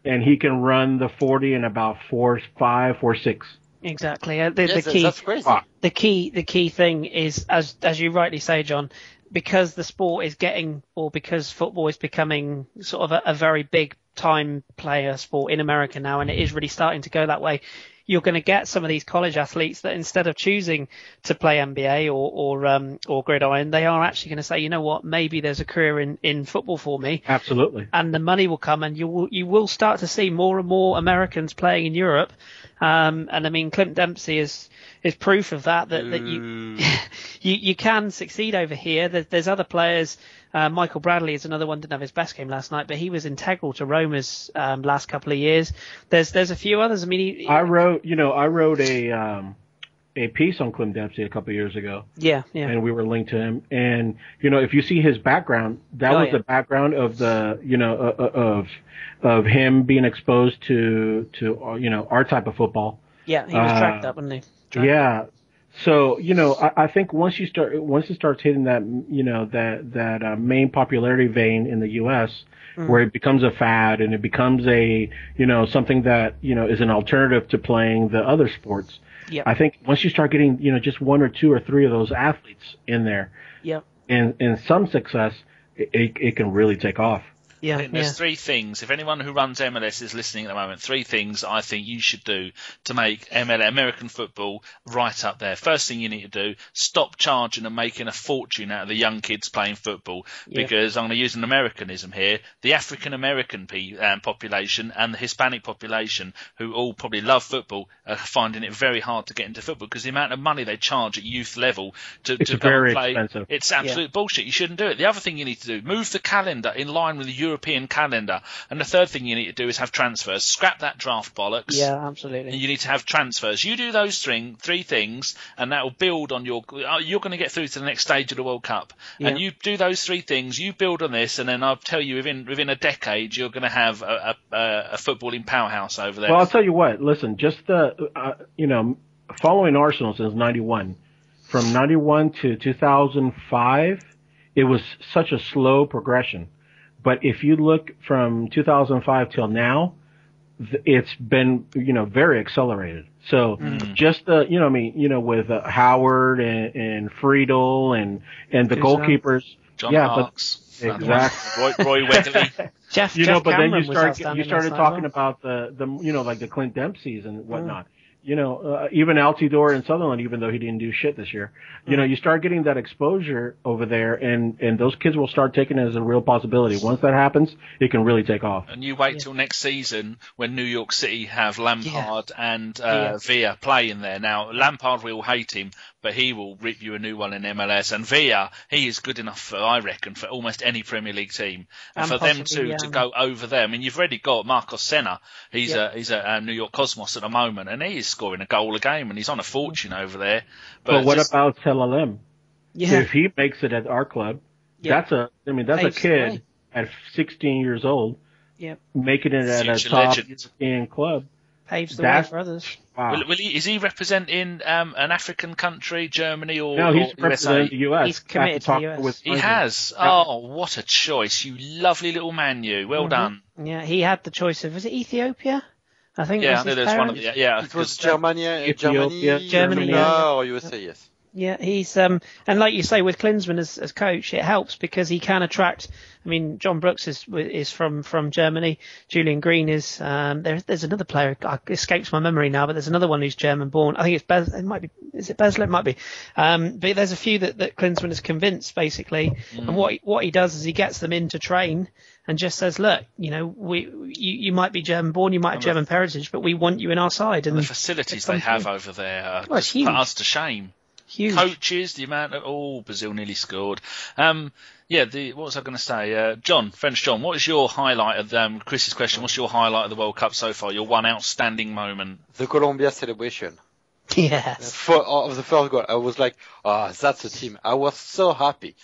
S2: he can run the 40 in about 4.5, 4.6.
S1: Exactly.
S4: That's crazy.
S1: The key thing is, as you rightly say, John, because the sport is because football is becoming sort of a very big time player sport in America now, and it is really starting to go that way. You're going to get some of these college athletes that instead of choosing to play NBA or gridiron, they are actually going to say, you know what, maybe there's a career in football for me.
S2: Absolutely.
S1: And the money will come, and you will start to see more and more Americans playing in Europe. And I mean, Clint Dempsey is proof of that you can succeed over here. There's other players. Michael Bradley is another one. Didn't have his best game last night, but he was integral to Roma's last couple of years. There's a few others. I mean,
S2: I wrote a piece on Clint Dempsey a couple of years ago.
S1: Yeah.
S2: And we were linked to him. And if you see his background, that was the background of the of him being exposed to our type of football.
S1: Yeah, he was dragged up, wasn't he?
S2: Yeah. So, I think once it starts hitting that, that main popularity vein in the U.S., where it becomes a fad and it becomes a, something that, is an alternative to playing the other sports.
S1: Yep.
S2: I think once you start getting, just one or two or three of those athletes in there, and some success, it can really take off.
S3: I think there's three things. If anyone who runs MLS is listening at the moment, three things I think you should do to make American football right up there. First thing you need to do, stop charging and making a fortune out of the young kids playing football. Because I'm going to use an Americanism here. The African American population and the Hispanic population, who all probably love football, are finding it very hard to get into football because the amount of money they charge at youth level to go and play,
S2: expensive.
S3: It's absolute bullshit. You shouldn't do it. The other thing you need to do, move the calendar in line with the European calendar. And the third thing you need to do is have transfers. Scrap that draft bollocks.
S1: Yeah, absolutely.
S3: And you need to have transfers. You do those three things, and that will build on your. You're going to get through to the next stage of the World Cup, and you do those three things. You build on this, and then I'll tell you, within a decade, you're going to have a footballing powerhouse over there.
S2: Well, I'll tell you what. Listen, just following Arsenal since '91, from '91 to 2005, it was such a slow progression. But if you look from 2005 till now, it's been, very accelerated. So just with Howard and Friedel and the goalkeepers.
S3: John Marks.
S2: Exactly.
S3: Roy Wegley.
S1: Jeff
S2: but then
S1: Cameron
S2: you started talking about the like the Clint Dempseys and whatnot. Even Altidore and Sutherland, even though he didn't do shit this year, you start getting that exposure over there, and those kids will start taking it as a real possibility. Once that happens, it can really take off.
S3: And you wait till next season when New York City have Lampard and Villa playing there. Now, Lampard will hate him, but he will rip you a new one in MLS. And Villa, he is good enough, I reckon, for almost any Premier League team. And for them to go over there, I mean, you've already got Marcos Senna. He's at New York Cosmos at the moment, and he is scoring a goal a game, and he's on a fortune over there.
S2: But what about Telalem?
S1: Yeah.
S2: If he makes it at our club, that's a kid at 16 years old, making it at a top European club.
S1: Paves the way for others.
S2: Wow.
S3: Is he representing an African country, Germany or
S2: No, he's
S3: USA?
S2: representing the US.
S1: He's committed to the US.
S3: He has. Oh, what a choice. You lovely little man, you. Well done.
S1: Yeah, he had the choice of, was it Ethiopia? I think
S3: I think there's one of the,
S4: It was Germany, or USA, yes.
S1: Yeah, he's and like you say, with Klinsmann as coach, it helps because he can attract. I mean, John Brooks is from Germany. Julian Green is. There's another player. Escapes my memory now, but there's another one who's German born. I think it's Bez. It might be. Is it Besler? It might be. But there's a few that Klinsmann has convinced basically. And what he does is he gets them in to train and just says, look, you might be German born, you might have German parentage, but we want you in our side. And
S3: the facilities they have over there put us to shame.
S1: Huge.
S3: Coaches, the amount of Brazil nearly scored. What was I going to say? John, French John, what is your highlight of Chris's question? What's your highlight of the World Cup so far? Your one outstanding moment?
S4: The Colombia celebration.
S1: Yes.
S4: Of the first goal, I was like, that's a team. I was so happy.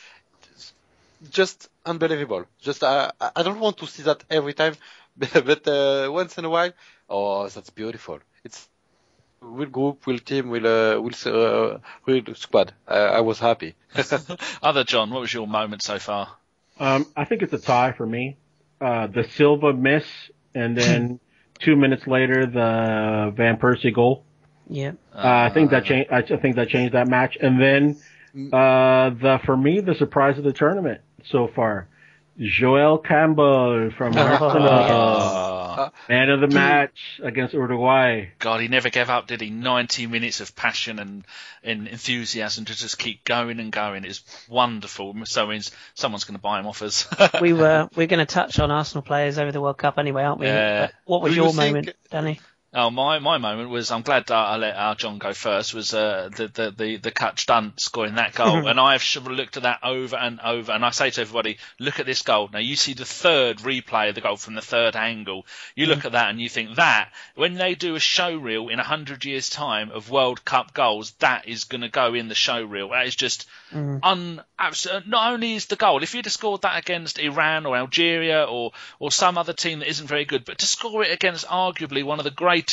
S4: Just unbelievable. Just I don't want to see that every time, but once in a while, that's beautiful. It's real group, real team, real squad. I was happy.
S3: Other John, what was your moment so far?
S2: I think it's a tie for me. The Silva miss, and then 2 minutes later the Van Persie goal.
S1: Yeah.
S2: I think that changed. I think that changed that match. And then for me, the surprise of the tournament so far, Joel Campbell from Arsenal. Man of the match against Uruguay.
S3: God, he never gave up, did he? 90 minutes of passion and enthusiasm to just keep going and going. It's wonderful. So it means someone's going to buy him off us.
S1: We're going to touch on Arsenal players over the World Cup anyway, aren't we?
S3: Yeah.
S1: What was your moment, Danny?
S3: Oh, my moment was, I'm glad I let our John go first, was the cut stunt scoring that goal. And I've looked at that over and over, and I say to everybody, look at this goal. Now, you see the third replay of the goal from the third angle. You look at that and you think that, when they do a show reel in 100 years' time of World Cup goals, that is going to go in the show reel. That is just absolute. Not only is the goal, if you'd have scored that against Iran or Algeria or some other team that isn't very good, but to score it against arguably one of the greatest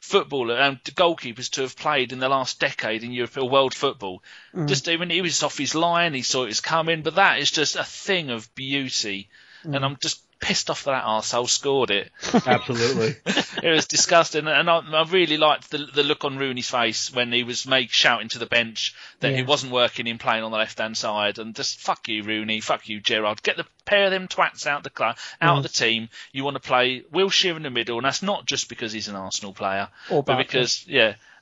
S3: footballer and goalkeepers to have played in the last decade in European world football. Just even he was off his line, he saw it was coming, but that is just a thing of beauty. And I'm just pissed off that arsehole scored it.
S2: Absolutely.
S3: It was disgusting, and I really liked the look on Rooney's face when he was shouting to the bench that it wasn't working in playing on the left-hand side, and just fuck you, Rooney, fuck you, Gerrard, get the pair of them twats out of the team. You want to play Wilshere in the middle, and that's not just because he's an Arsenal player, but because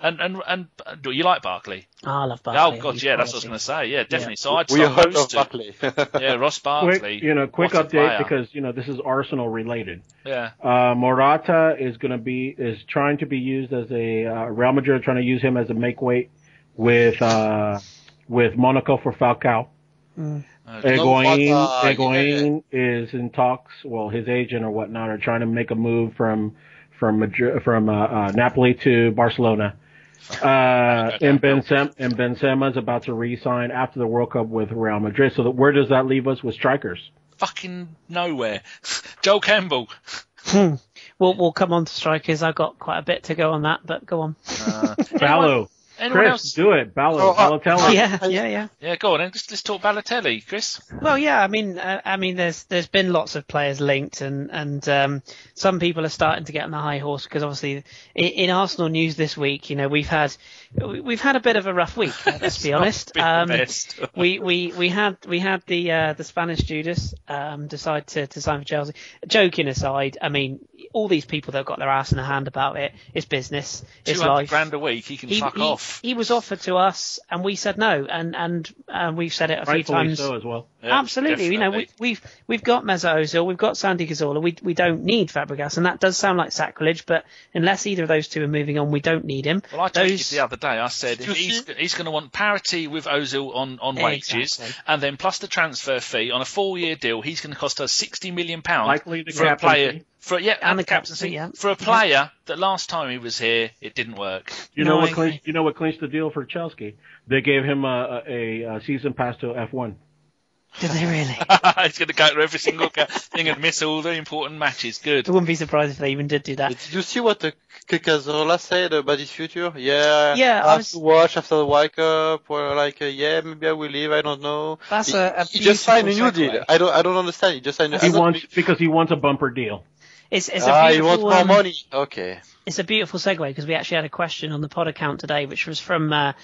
S3: and do you like Barkley?
S1: I love Barkley.
S3: Oh God, that's what I was going to say. Yeah, definitely. So I'd
S4: we heard of
S3: Barkley. Ross
S2: Quick
S3: Barkley.
S2: Quick update because this is Arsenal related.
S3: Yeah.
S2: Morata is trying to be used as a Real Madrid trying to use him as a make weight with Monaco for Falcao. Higuain is in talks. Well, his agent or whatnot are trying to make a move from Napoli to Barcelona. And Benzema is about to re-sign after the World Cup with Real Madrid. So where does that leave us with strikers?
S3: Fucking nowhere. Joel Campbell.
S1: We'll come on to strikers. I've got quite a bit to go on that, but go on.
S2: Ballo.
S3: Anyone
S2: Chris,
S3: else?
S2: do it. Balotelli.
S1: Yeah.
S3: Go on, then. Let's talk Balotelli, Chris.
S1: Well, yeah. I mean, there's been lots of players linked, and some people are starting to get on the high horse because obviously in Arsenal news this week, we've had a bit of a rough week. Let's be honest. We had the Spanish Judas decide to sign for Chelsea. Joking aside, I mean, all these people that have got their ass in a hand about it, it's business, it's life.
S3: £200,000 a week, he can fuck off.
S1: He was offered to us, and we said no, and we've said it a few times.
S2: So as well.
S3: Yeah,
S1: absolutely,
S3: definitely.
S1: we've got Mesut Ozil, we've got Santi Cazorla. We don't need Fabregas, and that does sound like sacrilege, but unless either of those two are moving on, we don't need him.
S3: Well, I tweeted the other day. I said if he's going to want parity with Ozil on wages, and then plus the transfer fee on a 4-year deal, he's going to cost us £60 million
S2: likely
S3: for a player.
S1: And the captaincy,
S3: for a player that last time he was here, it didn't work.
S2: You know what clinched the deal for Chelsea? They gave him a season pass to F1.
S1: Did they really?
S3: He's going to go to every single thing and miss all the important matches. Good.
S1: I wouldn't be surprised if they even did that.
S4: Did you see what Cazorla said about his future? Yeah,
S1: I
S4: have to watch after the World Cup, or maybe I will leave. I don't know.
S1: That's
S4: he just signed a new deal. I don't understand. He just signed.
S2: Because he wants a bumper deal.
S1: It's a beautiful,
S4: he wants more money. Okay.
S1: It's a beautiful segue because we actually had a question on the pod account today, which was from a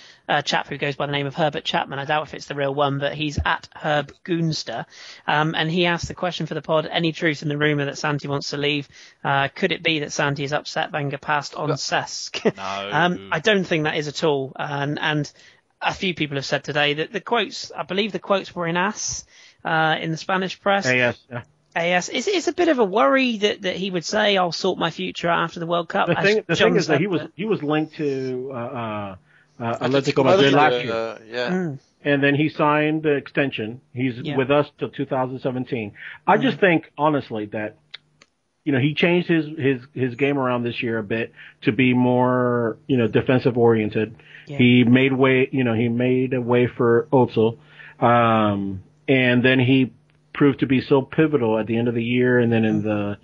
S1: chap who goes by the name of Herbert Chapman. I doubt if it's the real one, but he's at Herb Goonster. And he asked the question for the pod, any truth in the rumour that Santi wants to leave? Could it be that Santi is upset Wenger passed on Cesc?
S3: No.
S1: I don't think that is at all. And a few people have said today that I believe the quotes were in AS, in the Spanish press.
S2: AS, yeah.
S1: AS. It's a bit of a worry that he would say, I'll sort my future out after the World Cup.
S2: The thing is that he was linked to Atletico Madrid last year.
S4: Yeah.
S2: And then he signed the extension. He's with us till 2017. I just think, honestly, that he changed his game around this year a bit to be more defensive oriented. Yeah. He made a way for Ozil, and then he proved to be so pivotal at the end of the year, and then in the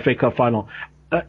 S2: FA Cup final.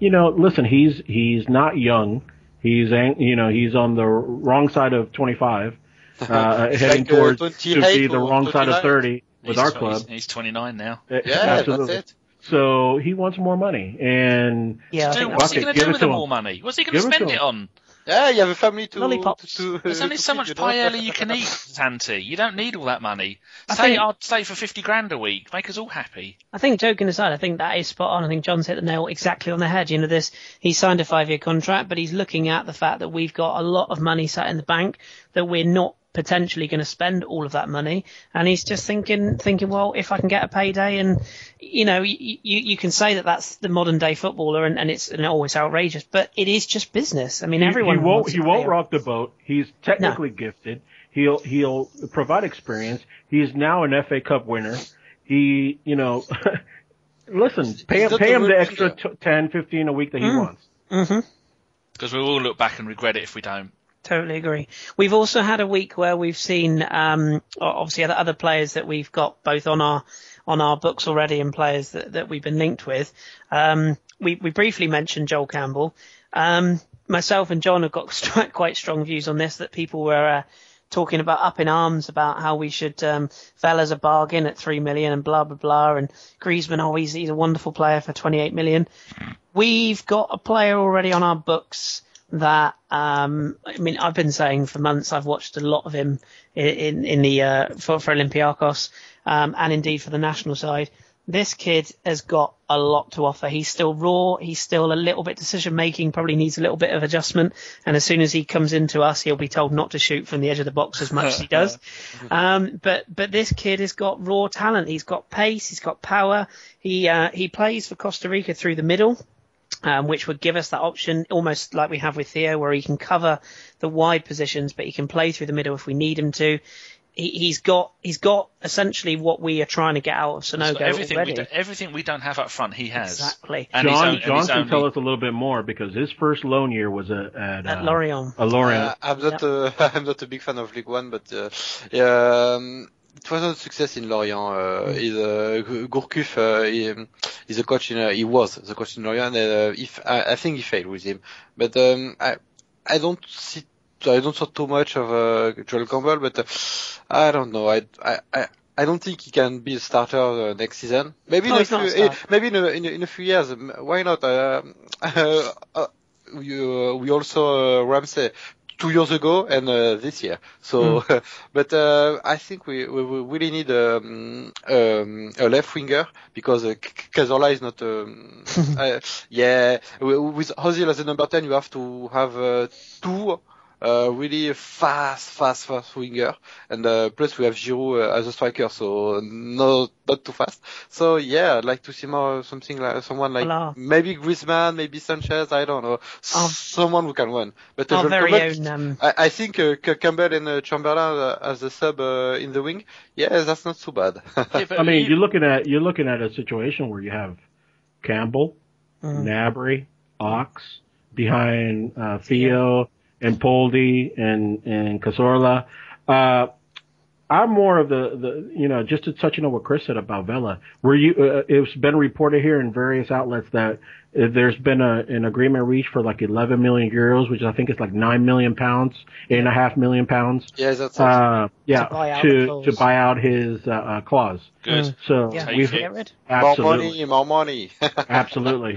S2: Listen, he's not young. He's on the wrong side of 25, heading towards to be the wrong
S4: 29.
S2: side of 30 with our club.
S3: He's 29 now.
S2: Absolutely.
S4: That's it.
S2: So he wants more money, and
S3: what's he going to do with the more money? What's he going to spend it on?
S4: Yeah, you have a family to
S1: lollipops.
S3: There's only so much paella you can eat, Santi. You don't need all that money. I'd stay for £50,000 a week. Make us all happy.
S1: I think, joking aside, I think that is spot on. I think John's hit the nail exactly on the head. He signed a 5-year contract, but he's looking at the fact that we've got a lot of money sat in the bank that we're not potentially going to spend all of that money, and he's just thinking, well, if I can get a payday, and you can say that that's the modern day footballer, and it's always outrageous, but it is just business. I mean, everyone
S2: he won't rock the boat. He's technically gifted. He'll provide experience. He's now an FA Cup winner. He listen, pay him the extra 10, 15 a week that he wants.
S3: Because we will look back and regret it if we don't.
S1: Totally agree. We've also had a week where we've seen, obviously other players that we've got both on our books already, and players that we've been linked with. We briefly mentioned Joel Campbell. Myself and John have got quite strong views on this, that people were talking about up in arms about how we should Vella's a bargain at 3 million and blah blah blah, and Griezmann, he's a wonderful player for 28 million. We've got a player already on our books that I've been saying for months. I've watched a lot of him in the for Olympiacos, and indeed for the national side. This kid has got a lot to offer. He's still raw. He's still a little bit decision making, probably needs a little bit of adjustment. And as soon as he comes into us, he'll be told not to shoot from the edge of the box as much as he does. But this kid has got raw talent. He's got pace. He's got power. He plays for Costa Rica through the middle, which would give us that option, almost like we have with Theo, where he can cover the wide positions, but he can play through the middle if we need him to. he's got essentially what we are trying to get out of Sonogo already.
S3: Everything we don't have up front, he has.
S1: Exactly.
S3: And
S2: John can tell us a little bit more because his first loan year was at
S1: Lorient.
S4: I'm not a big fan of League One, but it wasn't a success in Lorient. Gourcuff, he's a coach he was the coach in Lorient, and I think he failed with him. But I don't saw too much of Joel Campbell, but I don't know. I don't think he can be a starter next season. Maybe in a few years. Why not? We also Ramsey 2 years ago and this year. So, but I think we really need a left winger because Cazorla is not. With Ozil as a number 10, you have to have two. Really fast winger, and plus we have Giroud as a striker, so not too fast. So yeah, I'd like to see someone like maybe Griezmann, maybe Sanchez, I don't know, someone who can run. But
S1: our very own.
S4: I think Campbell and Chamberlain as a sub in the wing, that's not too bad.
S2: I mean, you're looking at a situation where you have Campbell, Gnabry, Ox behind Theo. And Poldi and Cazorla. I'm more of the just to touch on what Kris said about Vela. It's been reported here in various outlets that there's been an agreement reached for like 11 million euros, which I think is like 9 million pounds, 8.5 million pounds.
S4: Yeah, that's
S2: to buy out his clause.
S3: Good.
S2: So
S3: we've
S4: more money.
S2: Absolutely.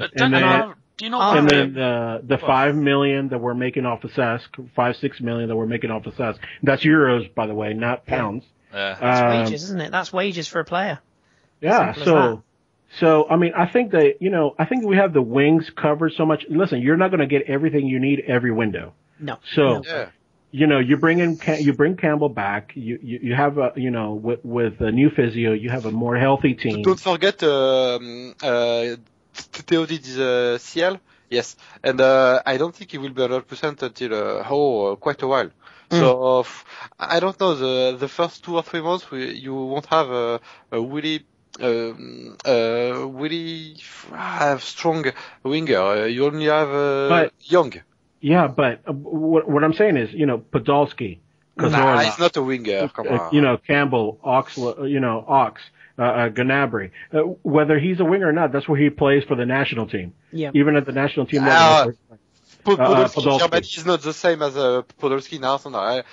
S3: And
S2: then the 5 million that we're making off of Cesc, 5-6 million that we're making off of Cesc. That's euros, by the way, not pounds.
S1: That's wages, isn't it? That's wages for a player.
S2: Yeah. So I mean, I think we have the wings covered so much. Listen, you're not going to get everything you need every window.
S1: No.
S2: So. Yeah. You bring Campbell back. You have with a new physio, you have a more healthy team.
S4: Don't forget Theodid is CL, yes, and I don't think he will be 100% until quite a while. So I don't know, the first 2 or 3 months you won't have a really strong winger. You only have young.
S2: Yeah, but what I'm saying is, Podolski,
S4: Cazorla, he's not a winger. Come on.
S2: Campbell, Ox, Gnabry. Whether he's a winger or not, that's where he plays for the national team.
S1: Yeah.
S2: Even at the national team level.
S4: Podolski Germany is not the same as Podolski in Arsenal.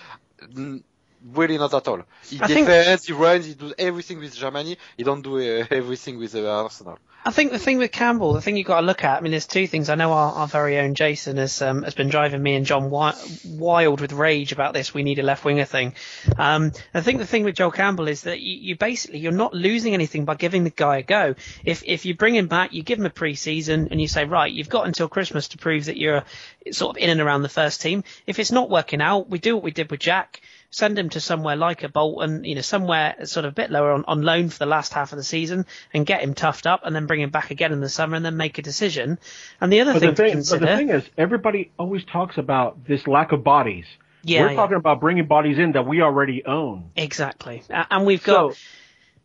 S4: Really not at all. He defends, he runs, he does everything with Germany. He don't do everything with Arsenal.
S1: I think the thing with Campbell, the thing you've got to look at, I mean, there's 2 things. I know our very own Jason has been driving me and John wild with rage about this. We need a left winger thing. I think the thing with Joel Campbell is that you're not losing anything by giving the guy a go. If you bring him back, you give him a pre-season and you say, right, you've got until Christmas to prove that you're sort of in and around the first team. If it's not working out, we do what we did with Jack. Send him to somewhere like a Bolton, somewhere sort of a bit lower on loan for the last half of the season and get him toughed up and then bring him back again in the summer and then make a decision. And the other thing to consider...
S2: But the thing is, everybody always talks about this lack of bodies.
S1: Yeah,
S2: We're talking about bringing bodies in that we already own.
S1: Exactly. And we've got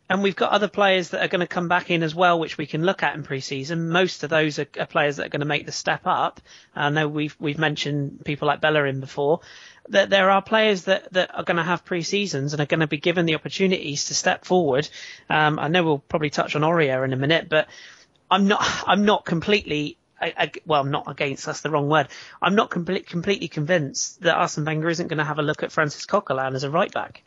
S1: other players that are going to come back in as well, which we can look at in pre-season. Most of those are players that are going to make the step up. I know we've mentioned people like Bellerin before. That there are players that are going to have pre-seasons and are going to be given the opportunities to step forward. I know we'll probably touch on Aurier in a minute, but I'm not completely, well, not against, that's the wrong word. I'm not completely convinced that Arsene Wenger isn't going to have a look at Francis Coquelin as a right back.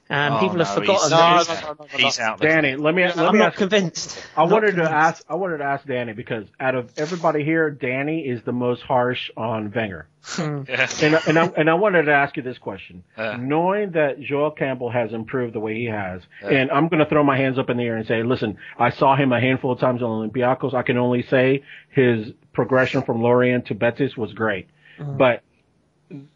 S1: People have forgotten that
S3: he's out there.
S2: Danny, let me
S1: I'm not convinced.
S2: I wanted to ask Danny because out of everybody here, Danny is the most harsh on Wenger. And I wanted to ask you this question. Knowing that Joel Campbell has improved the way he has, and I'm going to throw my hands up in the air and say, listen, I saw him a handful of times on Olympiacos. I can only say his progression from Lorient to Betis was great. But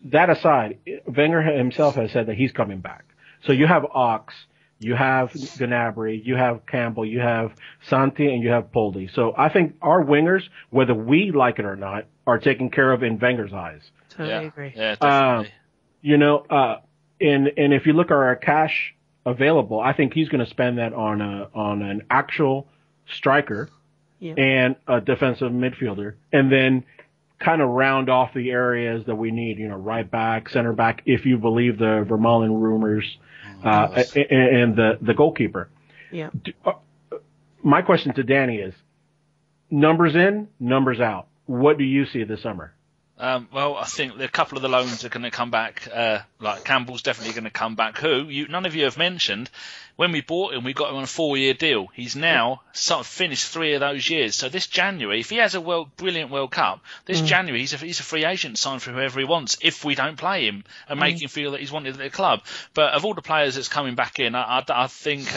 S2: that aside, Wenger himself has said that he's coming back. So you have Ox, you have Gnabry, you have Campbell, you have Santi, and you have Poldi. So I think our wingers, whether we like it or not, are taken care of in Wenger's eyes.
S1: Totally agree.
S3: Yeah, definitely.
S2: and if you look at our cash available, I think he's going to spend that on an actual striker and a defensive midfielder, and then kind of round off the areas that we need, right back, center back, if you believe the Vermaelen rumors, and the goalkeeper.
S1: Yeah.
S2: My question to Danny is, numbers in, numbers out. What do you see this summer?
S3: Well, I think a couple of the loans are going to come back. Like Campbell's definitely going to come back. None of you have mentioned. When we bought him, we got him on a 4-year deal. He's now finished 3 of those years. So this January, if he has a brilliant World Cup, this January he's a free agent, signed for whoever he wants. If we don't play him and make him feel that he's wanted at the club, but of all the players that's coming back in, I think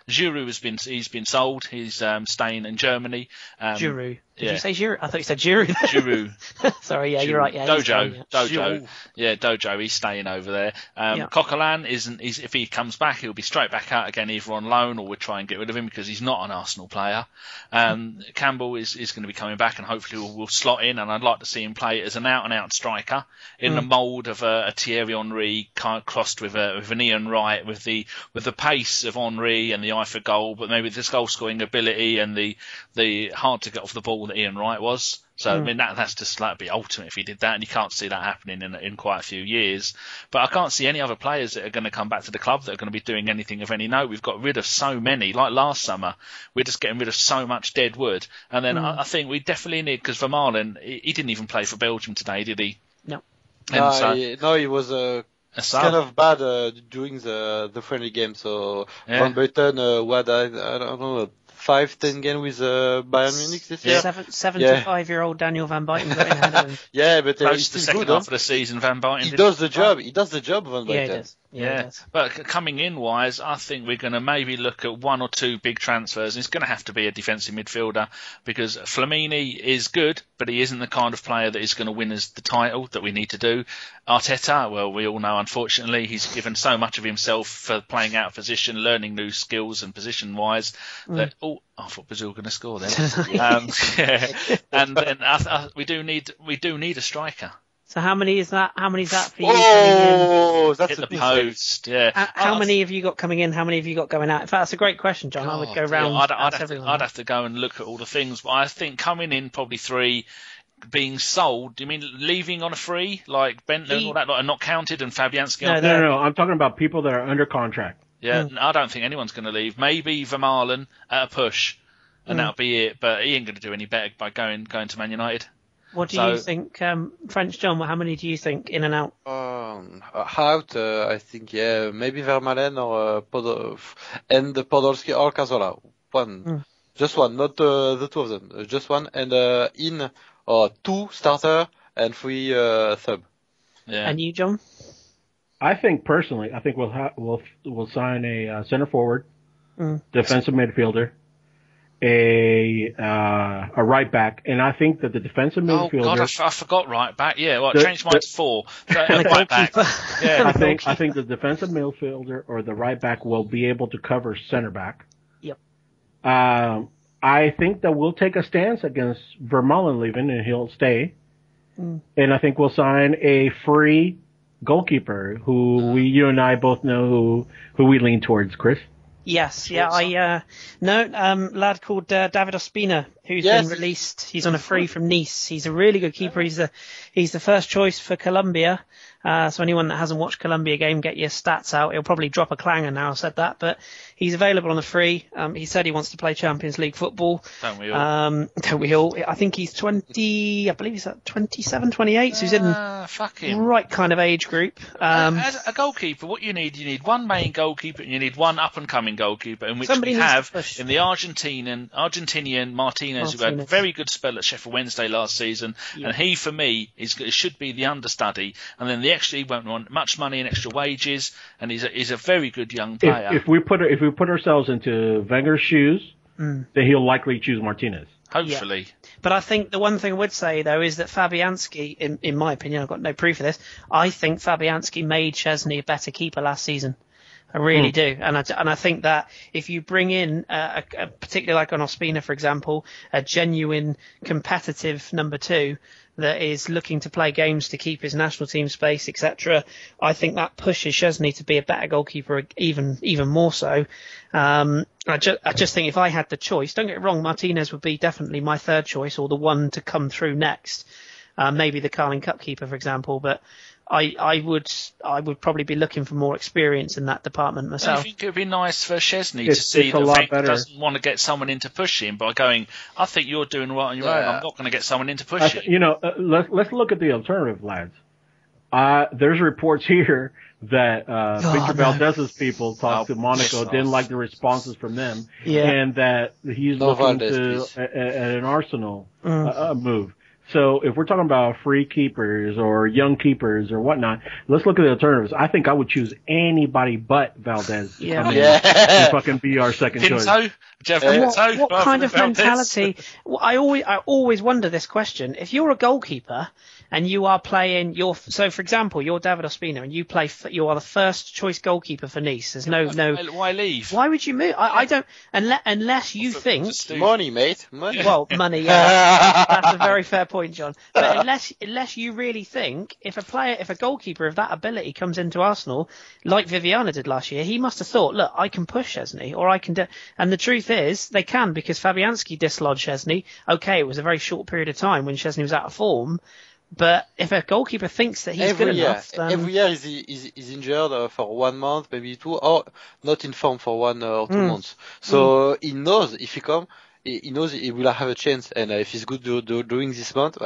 S3: Giroud he's been sold. He's staying in Germany.
S1: Giroud. Did you say Giroud? I thought you said Giroud.
S3: Giroud.
S1: Sorry, yeah,
S3: Giroud.
S1: you're right. Yeah,
S3: Dojo. Yeah, Dojo. He's staying over there. Coquelin if he comes back, he'll be straight back out again, either on loan or we'll try and get rid of him because he's not an Arsenal player. Campbell is going to be coming back and hopefully will slot in, and I'd like to see him play as an out-and-out striker in the mould of a Thierry Henry crossed with an Ian Wright, with the pace of Henry and the eye for goal, but maybe this goal-scoring ability and the hard to get off the ball that Ian Wright was. So, I mean, that's just like be ultimate if he did that, and you can't see that happening in quite a few years. But I can't see any other players that are going to come back to the club that are going to be doing anything of any note. We've got rid of so many. Like last summer, we're just getting rid of so much dead wood. And then I think we definitely need, because Vermaelen, he didn't even play for Belgium today, did he?
S1: No.
S4: He was kind of bad during the friendly game. So Van Buiten, I don't know, 5-10 games with Bayern Munich this year.
S1: 75-year-old Daniel Van Buiten got in ahead of him.
S4: Yeah, but
S3: close to the second half of the season, Van Buiten.
S4: He does the job. He does the job, Van Buiten.
S1: Yeah, he does. Yeah.
S3: But coming in wise, I think we're going to maybe look at 1 or 2 big transfers. It's going to have to be a defensive midfielder because Flamini is good, but he isn't the kind of player that is going to win us the title that we need to do. Arteta, well, we all know, unfortunately, he's given so much of himself for playing out of position, learning new skills and position-wise that, I thought Brazil were going to score then. And then we do need a striker.
S1: So how many is that? How many is that for you?
S4: Oh, that's
S3: hit the post. Yeah.
S1: How many have you got coming in? How many have you got going out? In fact, that's a great question, John. I would go round.
S3: I'd have to go and look at all the things, but I think coming in probably 3. Being sold? Do you mean leaving on a free, like Benton and all that, and not counted, and Fabianski?
S2: No. I'm talking about people that are under contract.
S3: Yeah, I don't think anyone's going to leave. Maybe Vermaelen at a push, and that'll be it. But he ain't going to do any better by going to Man United.
S1: What do you think, French John? How many do you think in and out?
S4: Out, I think, maybe Vermaelen or and Podolski or Cazorla. One, just one, not the 2 of them, just one, and in. 2 starter and 3 sub.
S1: Yeah. And you, John?
S2: I think we'll sign a center forward, defensive midfielder, a right back, and I think that the defensive midfielder.
S3: Oh God, I forgot right back. Yeah, well, I changed mine to 4. Right back.
S2: Yeah, I think the defensive midfielder or the right back will be able to cover center back.
S1: Yep.
S2: I think that we'll take a stance against Vermaelen leaving, and he'll stay. And I think we'll sign a free goalkeeper who you and I both know who we lean towards, Kris.
S1: Yes, yeah, lad called David Ospina, who's been released. He's on a free from Nice. He's a really good keeper. He's the first choice for Colombia. So anyone that hasn't watched Colombia game, get your stats out. He'll probably drop a clanger now I've said that, but he's available on a free. He said he wants to play Champions League football.
S3: Don't we all?
S1: Don't we all? I think he's 20, I believe he's at 27, 28, so he's in the right kind of age group.
S3: As a goalkeeper, what you need 1 main goalkeeper and you need 1 up-and-coming goalkeeper, in which we have in the Argentinian Martinez, who had a very good spell at Sheffield Wednesday last season, and he, for me, should be the understudy, and then the extra, he won't want much money and extra wages, and he's a very good young player.
S2: If we put ourselves into Wenger's shoes, then he'll likely choose Martinez.
S3: Hopefully.
S1: Yeah. But I think the one thing I would say, though, is that Fabianski, in my opinion, I've got no proof of this, I think Fabianski made Szczesny a better keeper last season. I really do. And I think that if you bring in, particularly like on Ospina, for example, a genuine competitive number 2, that is looking to play games to keep his national team space, etc., I think that pushes Szczesny to be a better goalkeeper even more so. I just think if I had the choice, don't get it wrong, Martinez would be definitely my third choice, or the one to come through next. Maybe the Carling Cup keeper, for example, but I would probably be looking for more experience in that department myself.
S3: I think it would be nice for Szczesny to see that Wenger doesn't want to get someone in to push him by going, I think you're doing right on your own. I'm not going to get someone in to push you.
S2: Let's look at the alternative, lads. There's reports here that Victor Valdez's people talked to Monaco, didn't like the responses from them, and that he's looking at an Arsenal move. So if we're talking about free keepers or young keepers or whatnot, let's look at the alternatives. I think I would choose anybody but Valdez to come in and fucking be our second choice.
S1: What kind of mentality? I always wonder this question. If you're a goalkeeper and you are playing so for example, you're David Ospina and you are the first choice goalkeeper for Nice. There's no.
S3: Why leave?
S1: Why would you move? I don't, unless you think
S4: money, mate. Money.
S1: Well, money. Yeah, that's a very fair point, John. But unless you really think if a goalkeeper of that ability comes into Arsenal like Viviana did last year, he must have thought, look, I can push Szczesny, or I can do. And the truth is, they can, because Fabianski dislodged Szczesny. Okay, it was a very short period of time when Szczesny was out of form. But if a goalkeeper thinks that he's good enough, then
S4: every year he's injured for 1 month, maybe 2, or not in form for 1 or 2 months. So he knows if he comes, he knows he will have a chance, and if he's good doing this month,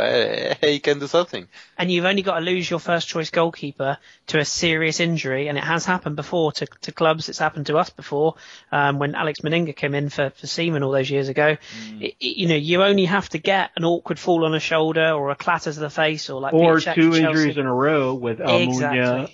S4: he can do something.
S1: And you've only got to lose your first choice goalkeeper to a serious injury, and it has happened before to clubs. It's happened to us before when Alex Meninga came in for Seaman all those years ago. You only have to get an awkward fall on a shoulder or a clatter to the face, or Peter Cech
S2: 2 injuries in a row with Almunia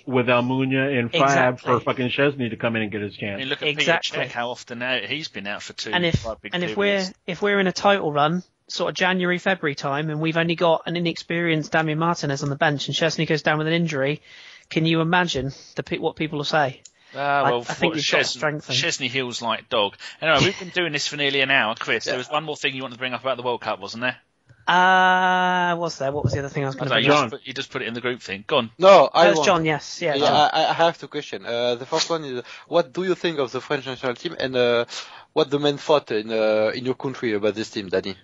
S2: and Fab for fucking Szczesny to come in and get his chance.
S3: I mean, look at Peter Cech, how often he's been out for 2 quite big periods.
S1: If we're in a title run, sort of January, February time, and we've only got an inexperienced Damian Martinez on the bench and Szczesny goes down with an injury, can you imagine what people will say?
S3: I
S1: think you've got to strengthen.
S3: Szczesny heals like dog. Anyway, we've been doing this for nearly an hour, Kris. There was one more thing you wanted to bring up about the World Cup, wasn't there?
S1: Was there? What was the other thing I was going to bring up?
S3: You just put it in the group thing. Go on.
S4: No,
S1: John, yes. Yeah,
S4: John. I have 2 questions. The first one is, what do you think of the French national team, and what the men thought in your country about this team, Danny?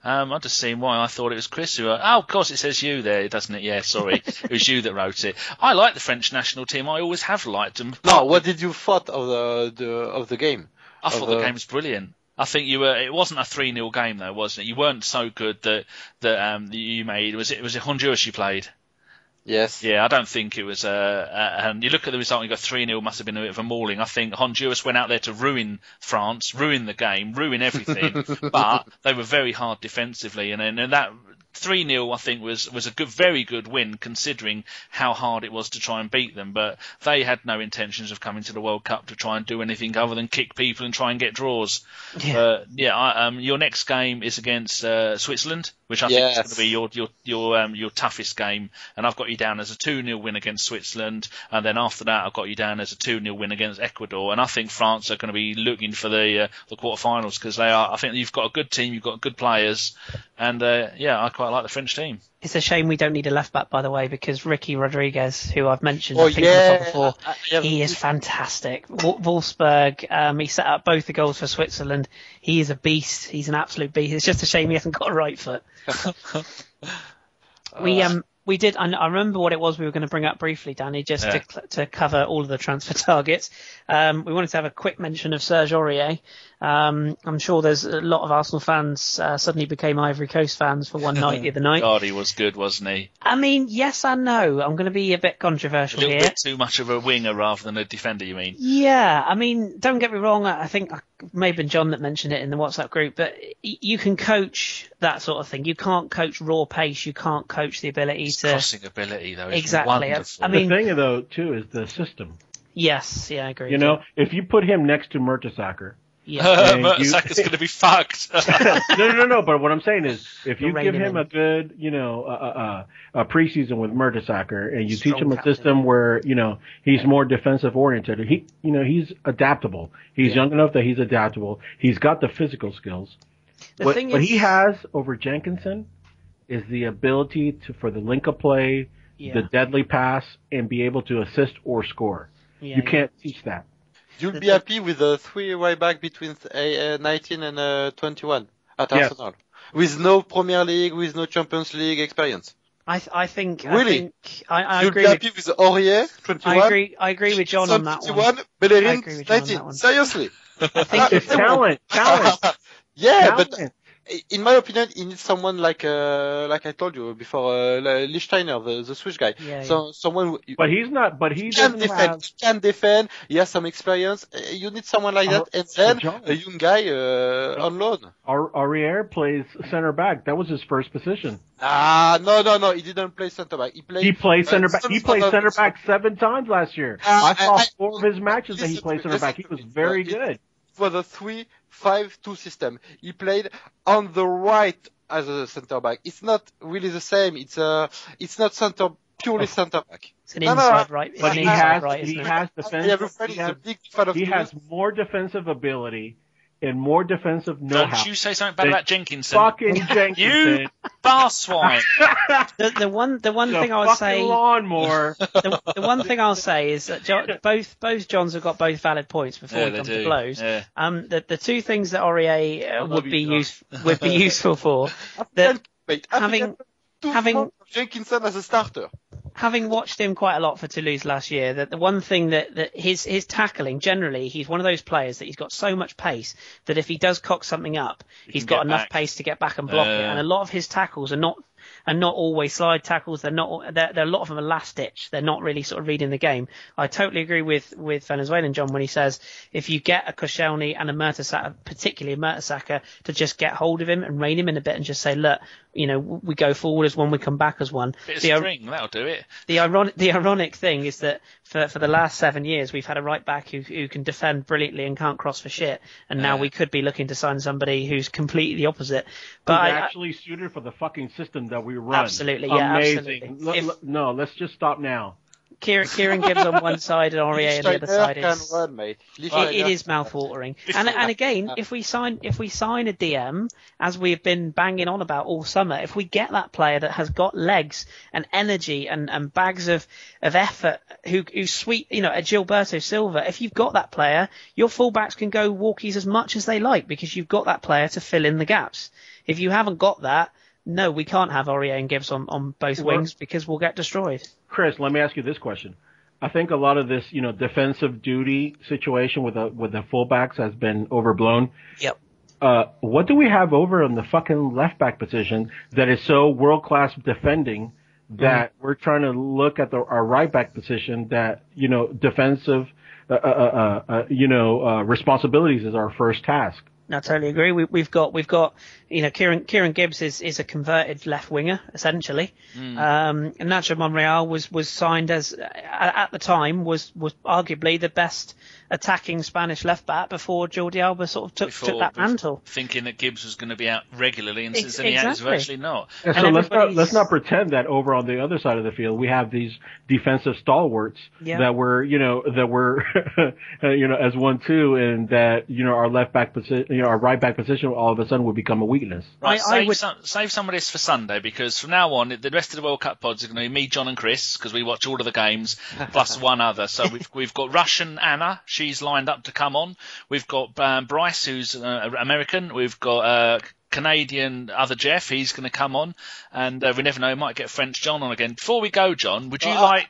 S3: I've just seen why I thought it was Kris who. Of course, it says you there, doesn't it? Yeah, sorry, it was you that wrote it. I like the French national team. I always have liked them.
S4: No, what did you thought of the game?
S3: I thought the game was brilliant. I think it wasn't a 3-0 game though, wasn't it? You weren't so good that you made. Was it Honduras you played?
S4: Yes.
S3: Yeah, I don't think it was and you look at the result, you got 3-0, must have been a bit of a mauling. I think Honduras went out there to ruin France, ruin the game, ruin everything, but they were very hard defensively, and that 3-0 I think was a very good win considering how hard it was to try and beat them, but they had no intentions of coming to the World Cup to try and do anything other than kick people and try and get draws. Your next game is against Switzerland, which I think is going to be your toughest game, and I've got you down as a 2-0 win against Switzerland, and then after that I've got you down as a 2-0 win against Ecuador, and I think France are going to be looking for the quarterfinals because I think you've got a good team, you've got good players, and I quite like the French team. It's
S1: a shame we don't need a left back, by the way, because Ricky Rodriguez, who I've mentioned before, he is fantastic. Wolfsburg, he set up both the goals for Switzerland. He is a beast. He's an absolute beast. It's just a shame he hasn't got a right foot. We did. I remember what it was we were going to bring up briefly, Danny, just to cover all of the transfer targets. We wanted to have a quick mention of Serge Aurier. I'm sure there's a lot of Arsenal fans suddenly became Ivory Coast fans for one night the other night.
S3: God, he was good, wasn't he?
S1: I mean, yes and no. I'm going to be a bit controversial here.
S3: A little bit too much of a winger rather than a defender, you mean?
S1: Yeah, I mean, don't get me wrong. I think it may have been John that mentioned it in the WhatsApp group, but you can coach that sort of thing. You can't coach raw pace. You can't coach the ability
S3: to... crossing ability, though, is
S1: exactly.
S3: Wonderful.
S2: I mean, the thing, though, too, is the system.
S1: Yes, yeah, I agree.
S2: You know, if you put him next to Mertesacker,
S3: Mertesacker's going to be fucked.
S2: No. But what I'm saying is, if you give him a good, a preseason with Mertesacker, and you teach him a system where, he's more defensive oriented, he's adaptable. He's young enough that he's adaptable. He's got the physical skills. What he has over Jenkinson is the ability for the link-up play, the deadly pass, and be able to assist or score. You can't teach that.
S4: You'll be happy with the 3 right back between 19 and 21 at Arsenal, with no Premier League, with no Champions League experience.
S1: I think
S4: really.
S1: I
S4: You'll
S1: agree
S4: be happy with Aurier, 21.
S1: I agree with John on that
S4: 21,
S1: one.
S4: Bellerin, 19. Seriously.
S2: I think it's talent.
S4: Yeah, talent. But in my opinion, he needs someone like I told you before, Lichtsteiner, the Swiss guy. So someone.
S2: But he's not. But he
S4: can defend. He can defend. He has some experience. You need someone like that, and then a young guy on loan.
S2: Aurier plays center back. That was his first position.
S4: No. He didn't play center back. He played
S2: center back. He played center back 7 times last year. I saw 4 of his matches that he played center back. He was very good.
S4: For the 3-5-2 system, he played on the right as a center back. It's not really the same. It's not purely center back.
S1: It's an inside right.
S2: But he has more defensive ability and more defensive know-how.
S3: Don't you say something bad about Jenkinson.
S2: Fucking Jenkinson.
S3: You bar swine.
S1: The one thing I would say.
S2: Lawnmower.
S1: The one thing I'll say is that both Johns have got both valid points before we come to blows.
S3: Yeah.
S1: The 2 things that Aurier would be useful for having
S4: Jenkinson as a starter.
S1: Having watched him quite a lot for Toulouse last year, that the one thing that his tackling, generally, he's one of those players that he's got so much pace that if he does cock something up, he's got enough pace to get back and block it. And a lot of his tackles are not always slide tackles. They're a lot of them are last ditch. They're not really sort of reading the game. I totally agree with Venezuelan John when he says if you get a Koscielny and a Mertesacker, particularly a Mertesacker, to just get hold of him and rein him in a bit and just say, look, we go forward as one, we come back as one.
S3: Bit of string, that'll do it.
S1: The ironic thing is that for the last 7 years we've had a right back who can defend brilliantly and can't cross for shit, and now we could be looking to sign somebody who's completely the opposite. But
S2: actually suited for the fucking system that we run.
S1: Absolutely, yeah,
S2: amazing.
S1: Absolutely.
S2: No, let's just stop now.
S1: Kieran Gibbs on one side and Aurier on the other side it is mouth-watering. And again, if we sign a DM, as we've been banging on about all summer, if we get that player that has got legs and energy and bags of effort, who's sweet, a Gilberto Silva, if you've got that player, your fullbacks can go walkies as much as they like because you've got that player to fill in the gaps. If you haven't got that, no, we can't have Aurier and Gibbs on both wings because we'll get destroyed.
S2: Kris, let me ask you this question. I think a lot of this, defensive duty situation with the fullbacks has been overblown.
S1: Yep.
S2: What do we have over on the fucking left back position that is so world class defending that we're trying to look at our right back position that defensive responsibilities is our first task?
S1: I totally agree. We've got Kieran Gibbs is a converted left winger essentially. And Nacho Monreal was signed as at the time was arguably the best attacking Spanish left back before Jordi Alba sort of took that mantle.
S3: Thinking that Gibbs was going to be out regularly, and since then he has actually not.
S2: And so let's not pretend that over on the other side of the field we have these defensive stalwarts that were as 1-2, and that our left back position, our right back position all of a sudden would become a weakness.
S3: Right, save some of this for Sunday, because from now on the rest of the World Cup pods are going to be me, John, and Kris, because we watch all of the games plus one other. So we've got Russian Anna. She's lined up to come on. We've got Bryce, who's American. We've got Canadian other Jeff. He's going to come on, and we never know, we might get French John on again. Before we go, John, would you like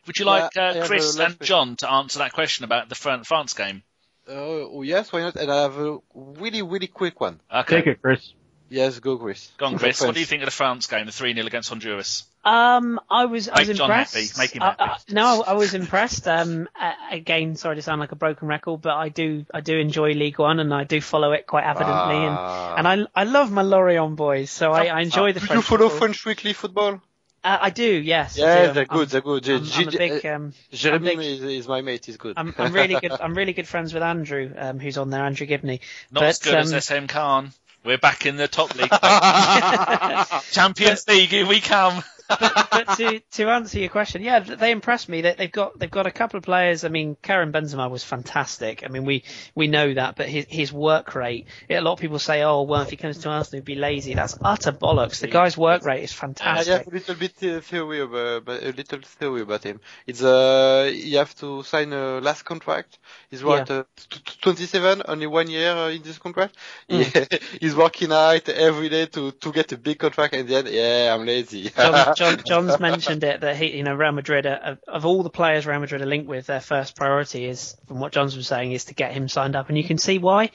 S3: Kris and John to answer that question about the France game?
S4: Yes, why not? And I have a really, really quick one.
S3: Okay.
S2: Take it, Kris.
S4: Yes, go, Kris.
S3: Go on, Kris. What do you think of the France game, the 3-0 against Honduras?
S1: I was impressed.
S3: John happy. Make him happy.
S1: No, I was impressed. Again, sorry to sound like a broken record, but I do enjoy League One, and I do follow it quite avidly, and I love my Lorient boys, so I enjoy the French.
S4: Do you follow French weekly football?
S1: I do, yes.
S4: Yeah, they're good. I'm a big,
S1: Jeremy
S4: is my mate. He's good.
S1: I'm really good. I'm really good friends with Andrew, who's on there, Andrew Gibney.
S3: Not as good as SM Khan. We're back in the top league. Champions League, here we come.
S1: but to answer your question, yeah, they impressed me. They've got a couple of players. I mean, Karim Benzema was fantastic. I mean, we know that, but his work rate. A lot of people say, oh, well, if he comes to Arsenal, he'd be lazy. That's utter bollocks. The guy's work rate is fantastic.
S4: I have a little bit theory about him. It's you have to sign a last contract. He's 27, only 1 year in this contract. Yeah, he's working hard every day to get a big contract, and then I'm lazy.
S1: John's mentioned it that Real Madrid of all the players Real Madrid are linked with, their first priority is, from what John's was saying, is to get him signed up, and you can see why.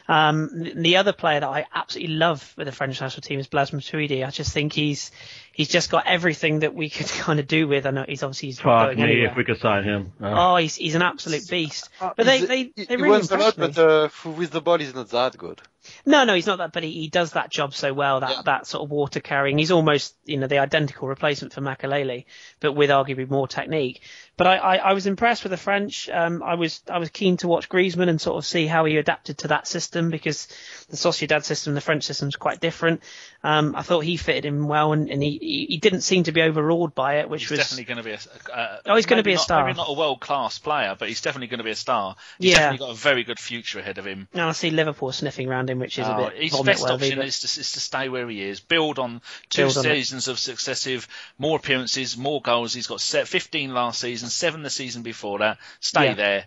S1: The other player that I absolutely love with the French national team is Blaise Matuidi. I just think he's just got everything that we could kind of do with. I know he's obviously
S2: Fuck me anywhere. If we could sign him.
S1: He's an absolute beast. But they really
S4: wins a lot, but with the ball, he's not that good.
S1: No, he's not that, but he does that job so well, that sort of water carrying. He's almost, the identical replacement for Makelele, but with arguably more technique. But I was impressed with the French. I was keen to watch Griezmann and sort of see how he adapted to that system, because the Sociedad system, the French system, is quite different. I thought he fitted in well, and he didn't seem to be overawed by it, which
S3: he's
S1: was
S3: definitely going to be
S1: he's going to be a star.
S3: Maybe not a world-class player, but he's definitely going to be a star. He's definitely got a very good future ahead of him.
S1: And I see Liverpool sniffing around him, which is a bit
S3: his best option is to stay where he is, build on two seasons of successive, more appearances, more goals. He's got 15 last season, 7 the season before that. Stay there.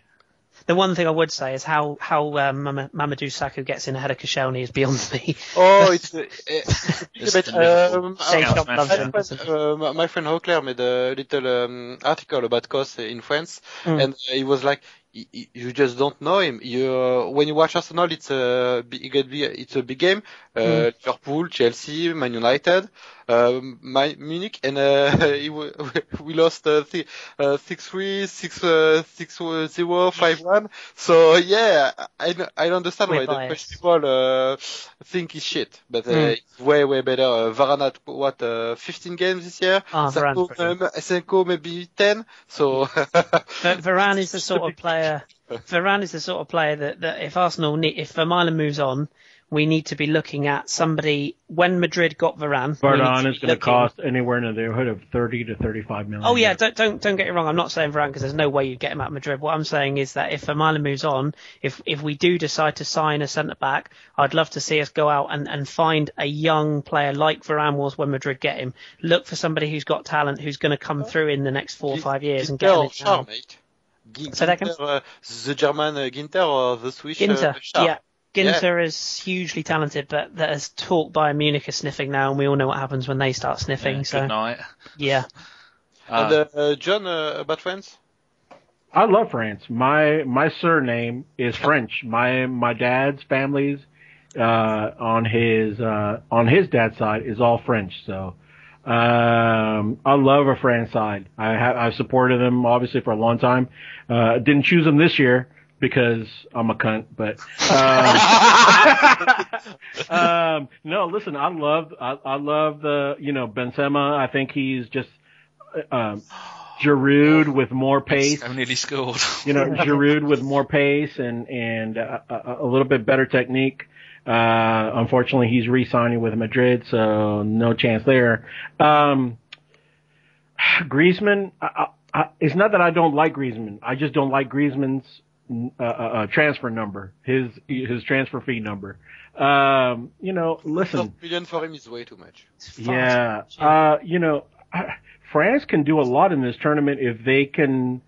S1: The one thing I would say is how Mamadou Sakho gets in ahead of Koscielny is beyond me.
S4: Oh, it's a bit. My friend Hauclair made a little article about Kos in France, and he was like, you just don't know him. When you watch Arsenal, it's a big game. Liverpool, Chelsea, Man United, Munich, and we lost 6-3, 6-0, 5-1. So yeah, I understand why the French people think he's shit, but it's way better. Varane had 15 games this year. Senko maybe 10. So
S1: Varane is the sort of player. Varane is the sort of player that if Vermaelen moves on, we need to be looking at somebody. When Madrid got Varane
S2: is going to cost anywhere in the neighborhood of 30 to 35 million.
S1: Oh yeah, don't get me wrong. I'm not saying Varane because there's no way you'd get him out of Madrid. What I'm saying is that if Vermaelen moves on, if we do decide to sign a centre back, I'd love to see us go out and find a young player like Varane was when Madrid get him. Look for somebody who's got talent, who's going to come through in the next 4 or 5 years and get him.
S4: The German Ginter or the Swiss
S1: Ginter, yeah. Ginter is hugely talented, but there's talk Bayern Munich is sniffing now, and we all know what happens when they start sniffing.
S3: Good night.
S1: Yeah.
S4: And John, about France?
S2: I love France. My surname is French. My dad's family's on his dad's side is all French. So I love a France side. I've supported them obviously for a long time. Didn't choose them this year because I'm a cunt, but no, listen, I love the Benzema. I think he's just Giroud with more pace.
S3: I nearly scored.
S2: Giroud with more pace and a little bit better technique. Unfortunately, he's re-signing with Madrid, so no chance there. Griezmann, it's not that I don't like Griezmann. I just don't like Griezmann's transfer number, his transfer fee number. Listen. $12
S4: million for him is way too much.
S2: Yeah. France can do a lot in this tournament if they can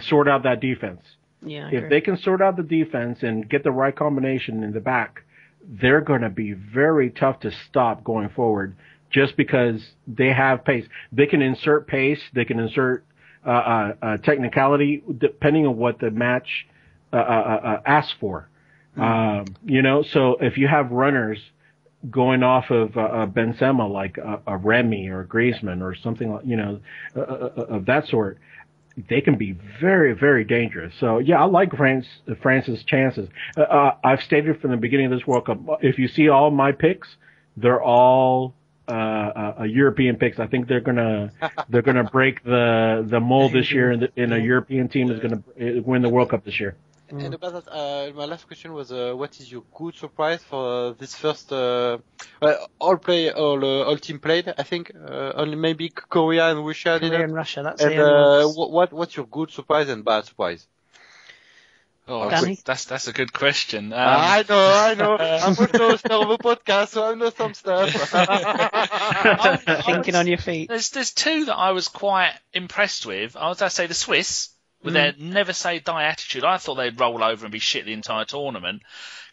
S2: sort out that defense.
S1: Yeah.
S2: If they can sort out the defense and get the right combination in the back, they're going to be very tough to stop going forward just because they have pace. They can insert pace. They can insert technicality depending on what the match asks for. So if you have runners going off of Benzema like a Remy or a Griezmann or something like, of that sort, they can be very, very dangerous. So yeah, I like France's chances. I've stated from the beginning of this World Cup, if you see all my picks, they're all European picks. I think they're gonna break the mold this year, and a European team is gonna win the World Cup this year.
S4: And about that, my last question was, what is your good surprise for this first? All team played. I think only maybe Korea and Russia didn't.
S1: Korea and Russia. That's
S4: And
S1: it.
S4: what's your good surprise and bad surprise?
S3: Oh,
S1: Danny?
S3: that's a good question.
S4: I know. I'm also a star of a podcast, so I know some stuff.
S1: Thinking on your feet.
S3: There's two that I was quite impressed with. I would say the Swiss, with their never say die attitude. I thought they'd roll over and be shit the entire tournament.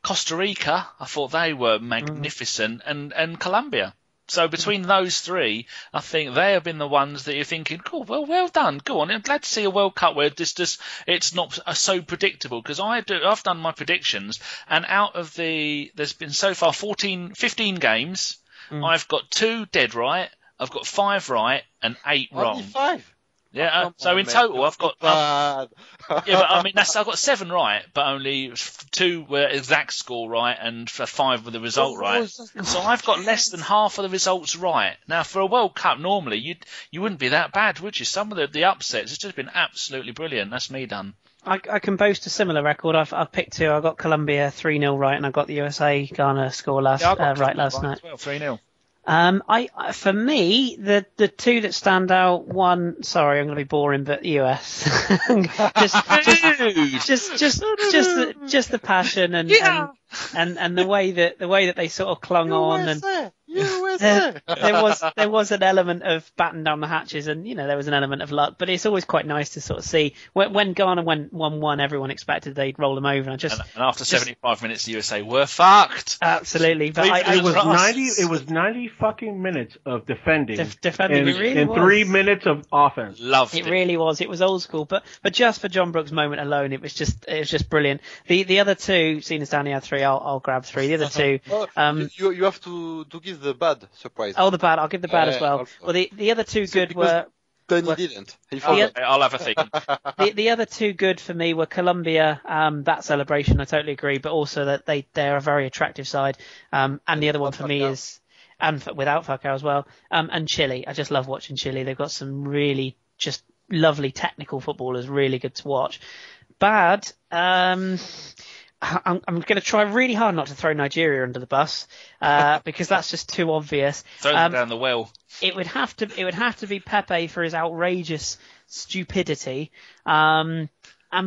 S3: Costa Rica, I thought they were magnificent, and Colombia. So between those three, I think they have been the ones that you're thinking, cool, well done, go on. I'm glad to see a World Cup where it's not so predictable, because I've done my predictions, and out of there's been so far 15 games, I've got 2 dead right, I've got 5 right, and 8 wrong.
S4: Only 5?
S3: Yeah, so in total, I've got. Yeah, but I mean, I've got 7 right, but only 2 were exact score right, and 5 were the result right. So I've got less than half of the results right. Now, for a World Cup, normally you wouldn't be that bad, would you? Some of the upsets, it's just been absolutely brilliant. That's me done.
S1: I can boast a similar record. I've picked 2. I got Colombia 3-0 right, and I got the USA Ghana score right last night.
S3: Well, 3-0.
S1: For me, the 2 that stand out, one, sorry, I'm going to be boring, but US. just the passion and the way that they sort of clung on, and there was an element of batten down the hatches, and there was an element of luck, but it's always quite nice to sort of see when Ghana went 1-1, everyone expected they'd roll them over, and
S3: after 75 minutes, the USA were fucked.
S1: Absolutely, but
S2: it was 90 fucking minutes of defending.
S1: Defending, it really
S2: and
S1: was.
S2: 3 minutes of offense.
S3: Loved it.
S1: It really was. It was old school, but just for John Brooks' moment alone, it was just brilliant. The other 2, seeing as Danny had 3, I'll grab 3. The other 2,
S4: you have to give the bad surprise.
S1: Oh, the bad. I'll give the bad as well. Well, the other 2 good were.
S4: Danny didn't.
S3: I'll have a think.
S1: The other 2 good for me were Colombia. That celebration, I totally agree, but also that they're a very attractive side. And the other one for me is, and without Falcao as well. And Chile. I just love watching Chile. They've got some really just lovely technical footballers, really good to watch. Bad. I'm going to try really hard not to throw Nigeria under the bus, because that's just too obvious.
S3: Throw them down the well.
S1: It would have to be Pepe for his outrageous stupidity, and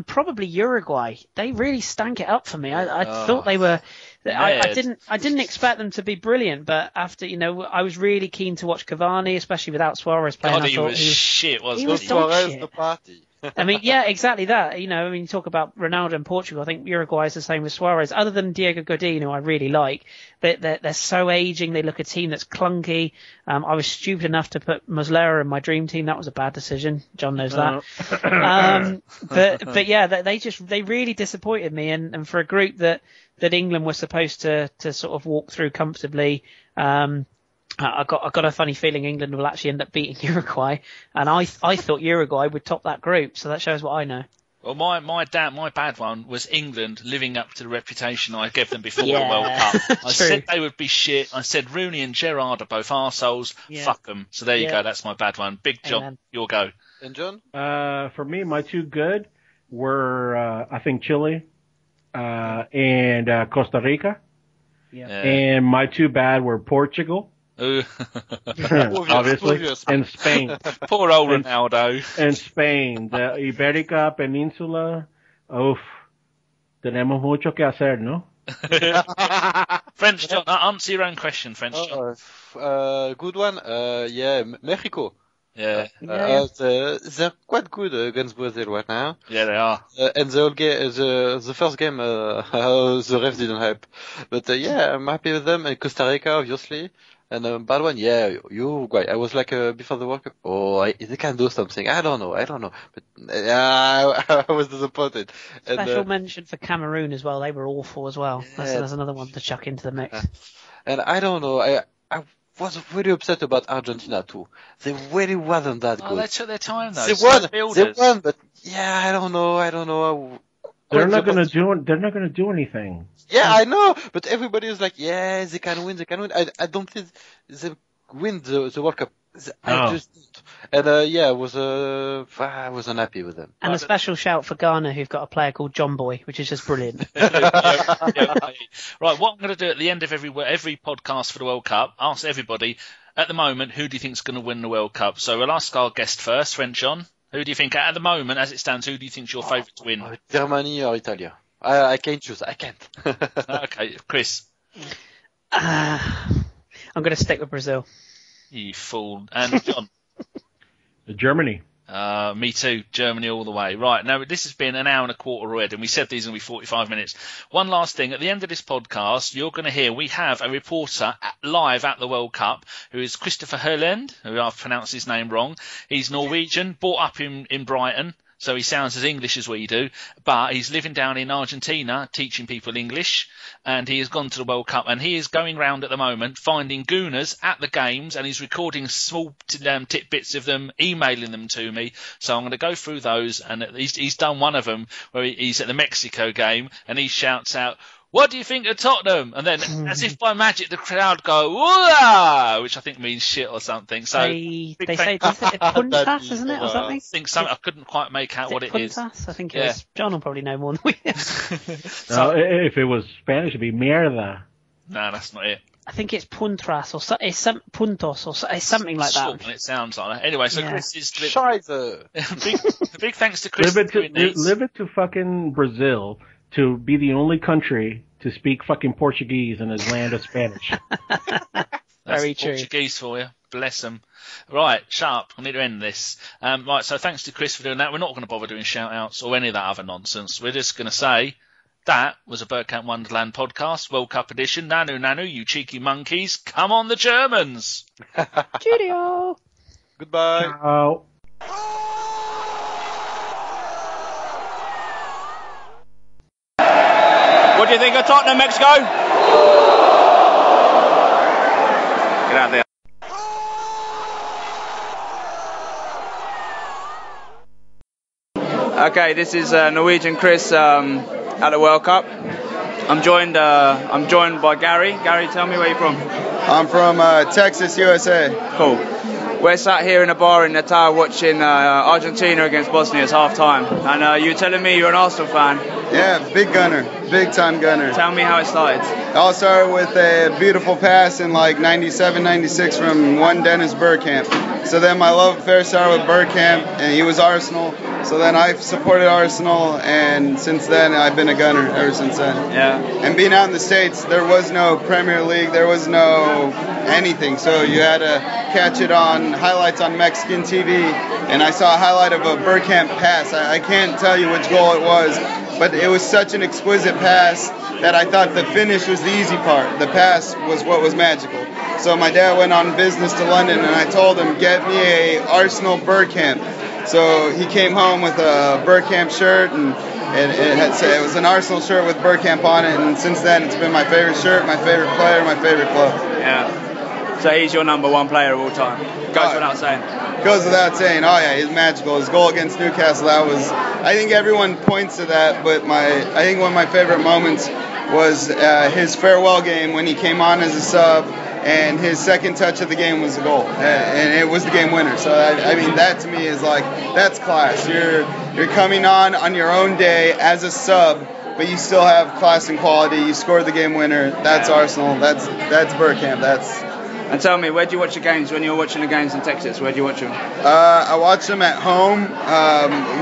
S1: probably Uruguay. They really stank it up for me. I thought they were. I didn't expect them to be brilliant, but after I was really keen to watch Cavani, especially without Suarez playing.
S3: God, he was shit, wasn't he?
S4: Suarez the party.
S1: I mean, yeah, exactly that. You talk about Ronaldo and Portugal. I think Uruguay is the same with Suarez. Other than Diego Godin, who I really like, they're so aging. They look a team that's clunky. I was stupid enough to put Muslera in my dream team. That was a bad decision. John knows that. But yeah, they really disappointed me. And for a group that England was supposed to sort of walk through comfortably, I got a funny feeling England will actually end up beating Uruguay, and I thought Uruguay would top that group, so that shows what I know.
S3: Well, my bad one was England living up to the reputation I gave them before the World Cup. I said they would be shit. I said Rooney and Gerrard are both arseholes. Yeah. Fuck them. So there you go. That's my bad one. Big John, your go.
S4: And John?
S2: For me, my 2 good were I think Chile and Costa Rica. Yeah. And my 2 bad were Portugal. Obviously, and Spain.
S3: Poor old Ronaldo.
S2: And Spain, the Ibérica Peninsula. Tenemos mucho que hacer, ¿no?
S3: French John, answer your own question, French John.
S4: Good one. Mexico.
S3: Yeah.
S4: They're quite good against Brazil right now.
S3: Yeah, they are.
S4: And the first game, the refs didn't help. But I'm happy with them. And Costa Rica, obviously. And bad one, Uruguay. I was like, before the World Cup, they can do something. I don't know. But I was disappointed.
S1: Special mention for Cameroon as well. They were awful as well. That's another one to chuck into the mix.
S4: And I don't know. I was really upset about Argentina too. They really wasn't that good.
S3: They took their time though.
S4: They won, but I don't know.
S2: They're not going to do anything.
S4: Yeah, I know, but everybody is like, they can win. I don't think they win the World Cup I just and I was unhappy with them.
S1: And a special shout for Ghana, who've got a player called John Boy, which is just brilliant.
S3: Right, what I'm going to do at the end of every podcast for the World Cup, ask everybody at the moment, who do you think is going to win the World Cup? So we'll ask our guest first, French on. Who do you think at the moment, as it stands, who do you think is your favourite to win?
S4: Germany or Italy? I can't choose. I can't.
S3: Okay, Kris.
S1: I'm going to stick with Brazil.
S3: You fool. And John?
S2: Germany.
S3: Me too. Germany all the way. Right. Now, this has been an hour and a quarter already, and we said these are going to be 45 minutes. One last thing. At the end of this podcast, you're going to hear we have a reporter live at the World Cup who is Christopher Herland, who I've pronounced his name wrong. He's Norwegian, brought up in Brighton. So he sounds as English as we do, but he's living down in Argentina teaching people English, and he has gone to the World Cup, and he is going round at the moment finding Gooners at the games, and he's recording small tidbits of them, emailing them to me. So I'm going to go through those, and he's done one of them where he's at the Mexico game, and he shouts out, "What do you think of Tottenham?" And then, as if by magic, the crowd go, "Whoa!" which I think means shit or something. So
S1: they say puntas, isn't it, or something?
S3: I think something. I couldn't quite make out what it is.
S1: Puntas? I think it is. John will probably know more than we do.
S2: So, if it was Spanish, it'd be mierda.
S3: No, that's not it.
S1: I think it's puntras or it's some puntos or it's something like that.
S3: And it sounds like that. Anyway, so Kris is big thanks to Kris.
S2: Live it to fucking Brazil to be the only country to speak fucking Portuguese in his land of Spanish.
S1: Very true.
S3: Portuguese for you. Bless them. Right, sharp. I need to end this. Right, so thanks to Kris for doing that. We're not going to bother doing shout-outs or any of that other nonsense. We're just going to say that was a Bergkamp Wonderland podcast, World Cup edition. Nanu, nanu, you cheeky monkeys. Come on, the Germans.
S1: Cheerio.
S4: Goodbye.
S2: Ciao.
S5: What do you think of Tottenham, Mexico? Get out there. Okay, this is Norwegian Kris at the World Cup. I'm joined by Gary. Gary, tell me where you're from.
S6: I'm from Texas, USA.
S5: Cool. We're sat here in a bar in Natal watching Argentina against Bosnia. It's half time, and you're telling me you're an Arsenal fan.
S6: Yeah, big gunner, big time gunner.
S5: Tell me how it started.
S6: It all started with a beautiful pass in like 97, 96 from one Dennis Bergkamp. So then my love affair started with Bergkamp, and he was Arsenal. So then I've supported Arsenal, and since then I've been a gunner ever since then.
S5: Yeah.
S6: And being out in the States, there was no Premier League, there was no anything. So you had to catch it on highlights on Mexican TV, and I saw a highlight of a Bergkamp pass. I can't tell you which goal it was, but it was such an exquisite pass that I thought the finish was the easy part. The pass was what was magical. So my dad went on business to London, and I told him, get me a Arsenal Bergkamp. So he came home with a Bergkamp shirt, and it was an Arsenal shirt with Bergkamp on it, and since then it's been my favorite shirt, my favorite player, my favorite club.
S5: Yeah. So he's your number one player of all time. Goes without saying.
S6: Goes without saying. Oh yeah, he's magical. His goal against Newcastle, I think everyone points to that, but I think one of my favorite moments was his farewell game when he came on as a sub, and his second touch of the game was a goal, and it was the game winner. So I mean, that to me is like, that's class. You're coming on your own day as a sub, but you still have class and quality. You scored the game winner. That's Arsenal. That's Bergkamp.
S5: And tell me, where do you watch the games when you're watching the games in Texas? Where do you watch them?
S6: I watch them at home.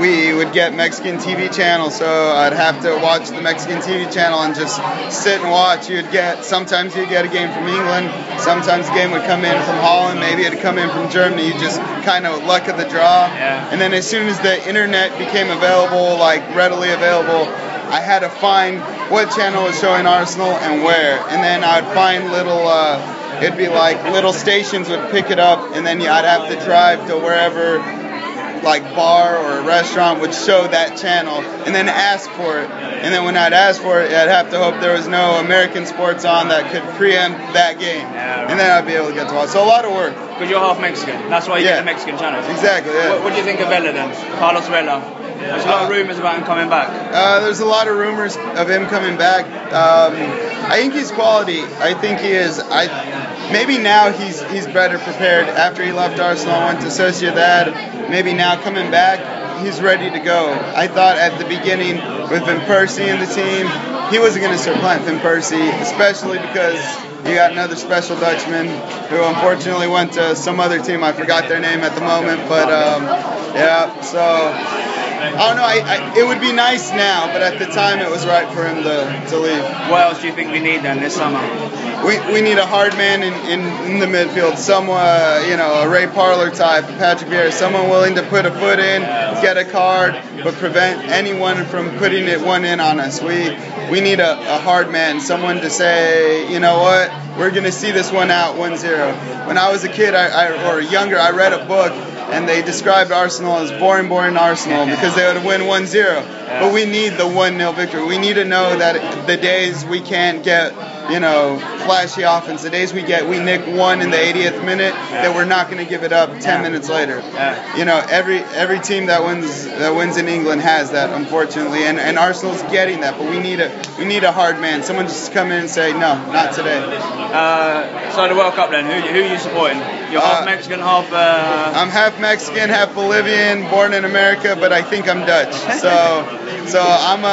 S6: We would get Mexican TV channel, so I'd have to watch the Mexican TV channel and just sit and watch. Sometimes you'd get a game from England, sometimes the game would come in from Holland, maybe it'd come in from Germany. You just kind of luck of the draw.
S5: Yeah.
S6: And then as soon as the internet became available, like readily available, I had to find what channel was showing Arsenal and where. And then I'd find it'd be like little stations would pick it up, and then I'd have to drive to wherever, like bar or a restaurant would show that channel, and then ask for it. And then when I'd ask for it, I'd have to hope there was no American sports on that could preempt that game.
S5: Yeah, right.
S6: And then I'd be able to get to watch. So a lot of work.
S5: Because you're half Mexican. That's why you get the Mexican channels.
S6: Exactly, yeah.
S5: What do you think of Vela then? Carlos Vela? There's a lot of rumours about him coming back.
S6: There's a lot of rumors of him coming back. I think he's quality. I think he is. Maybe now he's better prepared after he left Arsenal, went to Sociedad. Maybe now coming back, he's ready to go. I thought at the beginning with Van Persie in the team, he wasn't going to supplant Van Persie, especially because you got another special Dutchman who unfortunately went to some other team. I forgot their name at the moment, but yeah. So I don't know. It would be nice now, but at the time it was right for him to leave.
S5: What else do you think we need then this summer?
S6: We need a hard man in the midfield. Someone, a Ray Parlour type, Patrick Vieira, someone willing to put a foot in, get a card, but prevent anyone from putting one in on us. We need a hard man, someone to say, you know what, we're going to see this one out 1-0. When I was a kid or younger, I read a book, and they described Arsenal as boring Arsenal because they would win 1-0. But we need the 1-0 victory. We need to know that the days we can't get, flashy offense, the days we nick one in the 80th minute, that we're not going to give it up 10 minutes later. Every team that wins in England has that, unfortunately, and Arsenal's getting that. But we need a hard man, someone just come in and say, no, not today.
S5: So the World Cup then, who are you supporting? You're half Mexican, half.
S6: I'm half Mexican, half Bolivian, born in America, but I think I'm Dutch. So I'm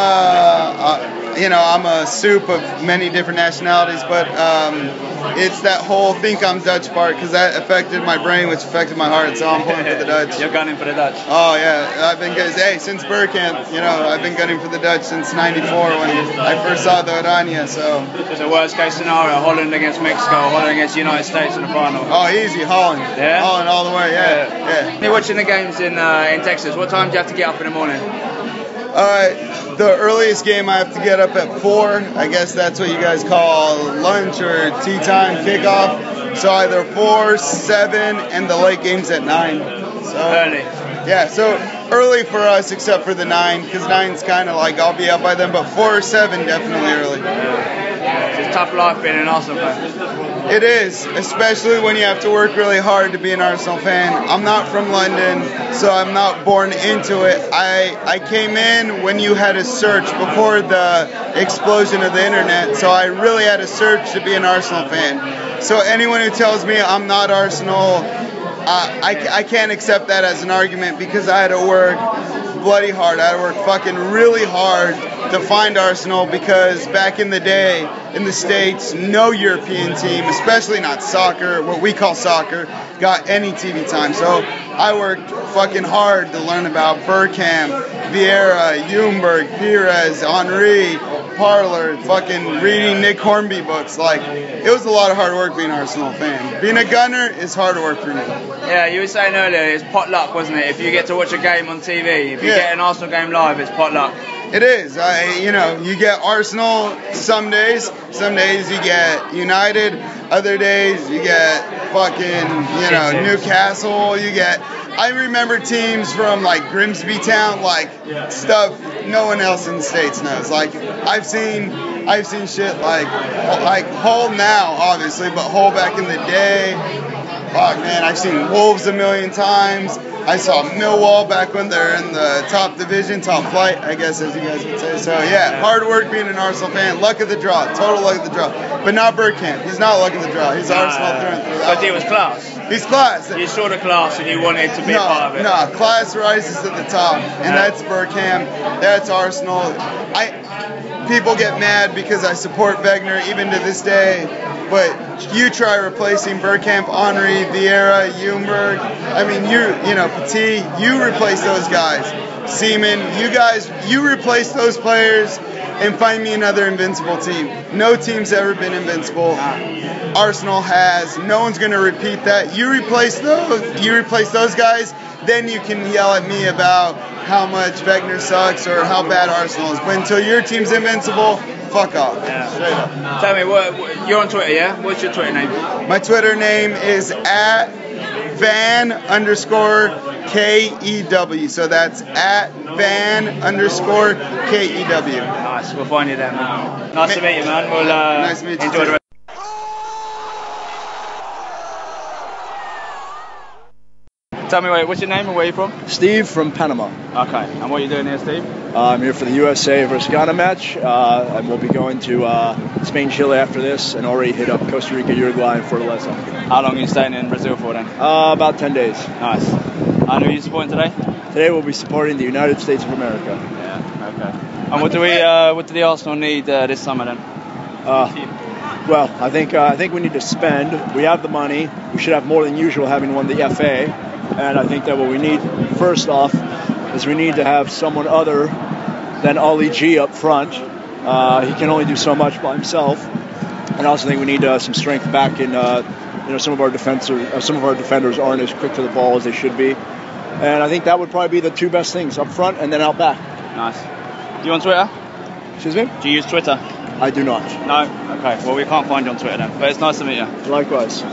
S6: a soup of many different nationalities, but it's that whole think I'm Dutch part, because that affected my brain, which affected my heart, so I'm pulling for the Dutch.
S5: You're gunning for the Dutch?
S6: Oh, yeah. Since Bergkamp, I've been gunning for the Dutch since '94 when I first saw the Oranje, so.
S5: It's a worst case scenario, Holland against Mexico, Holland against the United States in the final.
S6: Oh, easy, Holland.
S5: Yeah?
S6: Holland all the way, yeah.
S5: You're watching the games in Texas. What time do you have to get up in the morning?
S6: The earliest game I have to get up at 4. I guess that's what you guys call lunch or tea time kickoff. So either 4, 7, and the late game's at 9. So
S5: early.
S6: Yeah, so early for us except for the 9, because 9's kind of like I'll be up by then, but 4 or 7 definitely early.
S5: It's a tough life being an Arsenal fan.
S6: It is, especially when you have to work really hard to be an Arsenal fan. I'm not from London, so I'm not born into it. I came in when you had to search before the explosion of the internet, so I really had to search to be an Arsenal fan. So anyone who tells me I'm not Arsenal, I can't accept that as an argument, because I had to work bloody hard. I had to work fucking really hard to find Arsenal, because back in the day in the States, no European team, especially not soccer, what we call soccer, got any TV time. So I worked fucking hard to learn about Bergkamp, Vieira, Ljungberg, Pires, Henry, Parlour, fucking reading Nick Hornby books. Like, it was a lot of hard work being an Arsenal fan. Being a gunner is hard work for me.
S5: Yeah, you were saying earlier, it's pot luck, wasn't it? If you get to watch a game on TV, if you get an Arsenal game live, it's pot luck.
S6: It is. You get Arsenal some days. Some days you get United. Other days you get fucking, Newcastle. I remember teams from like Grimsby Town, like stuff no one else in the States knows. Like I've seen shit like Hull now, obviously, but Hull back in the day. Fuck, man, I've seen Wolves a million times. I saw Millwall back when they're in the top division, top flight, I guess, as you guys would say. So, yeah, hard work being an Arsenal fan. Luck of the draw. Total luck of the draw. But not Bergkamp. He's not luck of the draw. He's Arsenal through and through.
S5: But he was class.
S6: He's class.
S5: You saw the class and you wanted to be a part of it.
S6: No, class rises to the top. And that's Bergkamp. That's Arsenal. People get mad because I support Wegener even to this day. But you try replacing Bergkamp, Henry, Vieira, Ljungberg. I mean, Petit, you replace those guys. Seaman, you replace those players and find me another invincible team. No team's ever been invincible. Arsenal has. No one's going to repeat that. You replace those guys, then you can yell at me about how much Wegener sucks or how bad Arsenal is. But until your team's invincible, fuck off.
S5: Yeah.
S6: Straight up.
S5: Tell me, you're on Twitter, yeah? What's your Twitter name?
S6: My Twitter name is @Van_KEW. So that's @Van_KEW.
S5: Nice, we'll find you there, man. Nice to meet you, man. We'll
S6: nice to meet you
S5: enjoy
S6: too.
S5: the rest. Tell me, what's your name and where are you from?
S7: Steve from Panama.
S5: Okay, and what are you doing here, Steve?
S7: I'm here for the USA versus Ghana match, and we'll be going to Spain, Chile after this, and already hit up Costa Rica, Uruguay, and Fortaleza.
S5: How long are you staying in Brazil for then?
S7: About 10 days.
S5: Nice. And who are you supporting today?
S7: Today we'll be supporting the United States of America.
S5: Yeah, okay. And what do the Arsenal need this summer then?
S7: Well, I think we need to spend. We have the money. We should have more than usual, having won the FA. And I think that what we need, first off, is we need to have someone other than Ali G up front. He can only do so much by himself. And I also think we need some strength back in. Some of our defenders aren't as quick to the ball as they should be. And I think that would probably be the two best things, up front and then out back.
S5: Nice. Do you on Twitter?
S7: Excuse me?
S5: Do you use Twitter?
S7: I do not.
S5: No? Okay. Well, we can't find you on Twitter then. But it's nice to meet you.
S7: Likewise.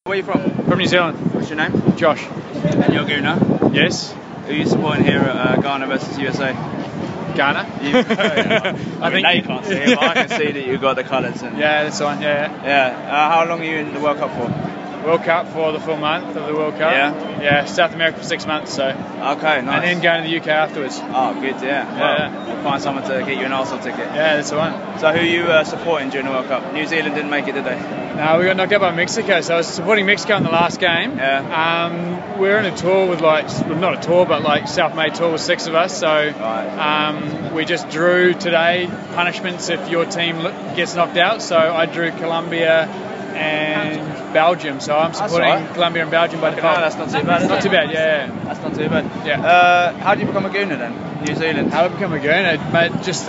S5: Where are you from?
S8: From New Zealand.
S5: What's your name?
S8: Josh.
S5: And you're Gooner?
S8: Yes.
S5: Who are you supporting here at Ghana versus USA?
S8: Ghana.
S5: I think now you can't see it, but I can see that you've got the colours.
S8: Yeah, that's fine.
S5: Yeah. How long are you in the World Cup for?
S8: World Cup for the full month of the World Cup. Yeah. South America for 6 months. So.
S5: Okay, nice.
S8: And then going to the UK afterwards.
S5: Oh, good. Yeah. We'll find someone to get you an Arsenal ticket.
S8: Yeah, that's the one.
S5: So who are you supporting during the World Cup? New Zealand didn't make it, did they?
S8: No, we got knocked out by Mexico. So I was supporting Mexico in the last game.
S5: Yeah.
S8: We're on a tour with not a tour, but self-made tour with 6 of us. So we just drew today punishments if your team gets knocked out. So I drew Colombia and Belgium. So I'm supporting Colombia and Belgium by default.
S5: No, that's not too bad.
S8: Not too bad. Yeah.
S5: That's not too bad.
S8: Yeah.
S5: How did you become a Gooner then? New Zealand.
S8: How did I become a Gooner? Mate, just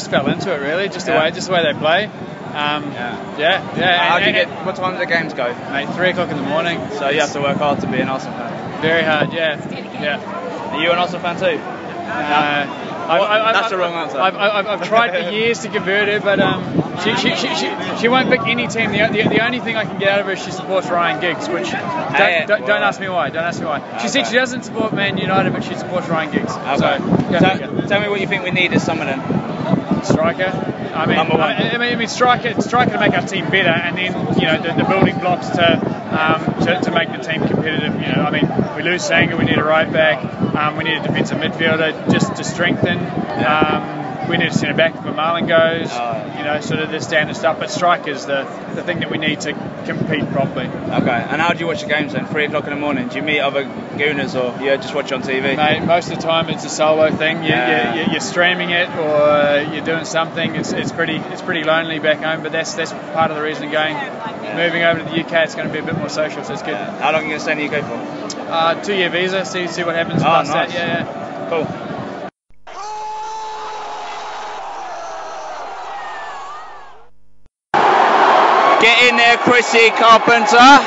S8: fell into it really. Just the way they play.
S5: How do you get? What time do the games go?
S8: Mate, 3 o'clock in the morning.
S5: So you have to work hard to be an Arsenal fan.
S8: Very hard, yeah.
S5: Are you an Arsenal fan too? That's the wrong answer.
S8: I've tried for years to convert her, but she won't pick any team. The only thing I can get out of her is she supports Ryan Giggs, which don't ask me why. Don't ask me why. She said she doesn't support Man United, but she supports Ryan Giggs.
S5: Okay.
S8: So
S5: tell me what you think we need this summer then.
S8: Striker.
S5: Number one.
S8: I mean, striker to make our team better, and then the building blocks to make the team competitive. We lose Sanger, we need a right back, we need a defensive midfielder just to strengthen. We need a centre back when Marlon goes. Sort of the standard stuff. But striker's the thing that we need to compete properly.
S5: Okay. And how do you watch the games then? 3 o'clock in the morning. Do you meet other Gooners or just watch on TV?
S8: Mate, most of the time it's a solo thing. You're streaming it or you're doing something. It's pretty lonely back home. But that's part of the reason moving over to the UK. It's going to be a bit more social, so it's good.
S5: How long are you going to stay in the UK for?
S8: 2-year visa. See what happens.
S5: Nice.
S8: That. Yeah.
S5: Cool. Get in there, Chrissy Carpenter.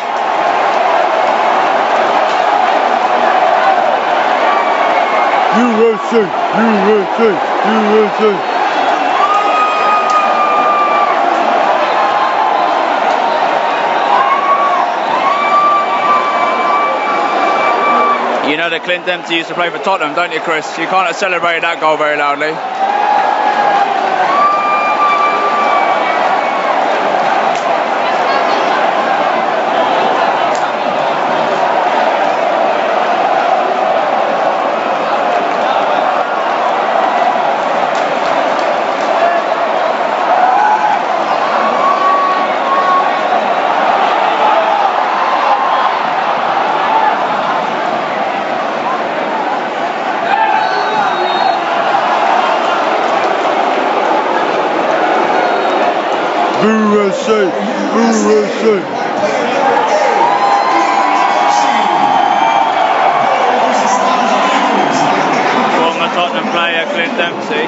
S7: USA.
S5: You know that Clint Dempsey used to play for Tottenham, don't you, Chris? You can't have celebrated that goal very loudly. Former Tottenham player Clint Dempsey.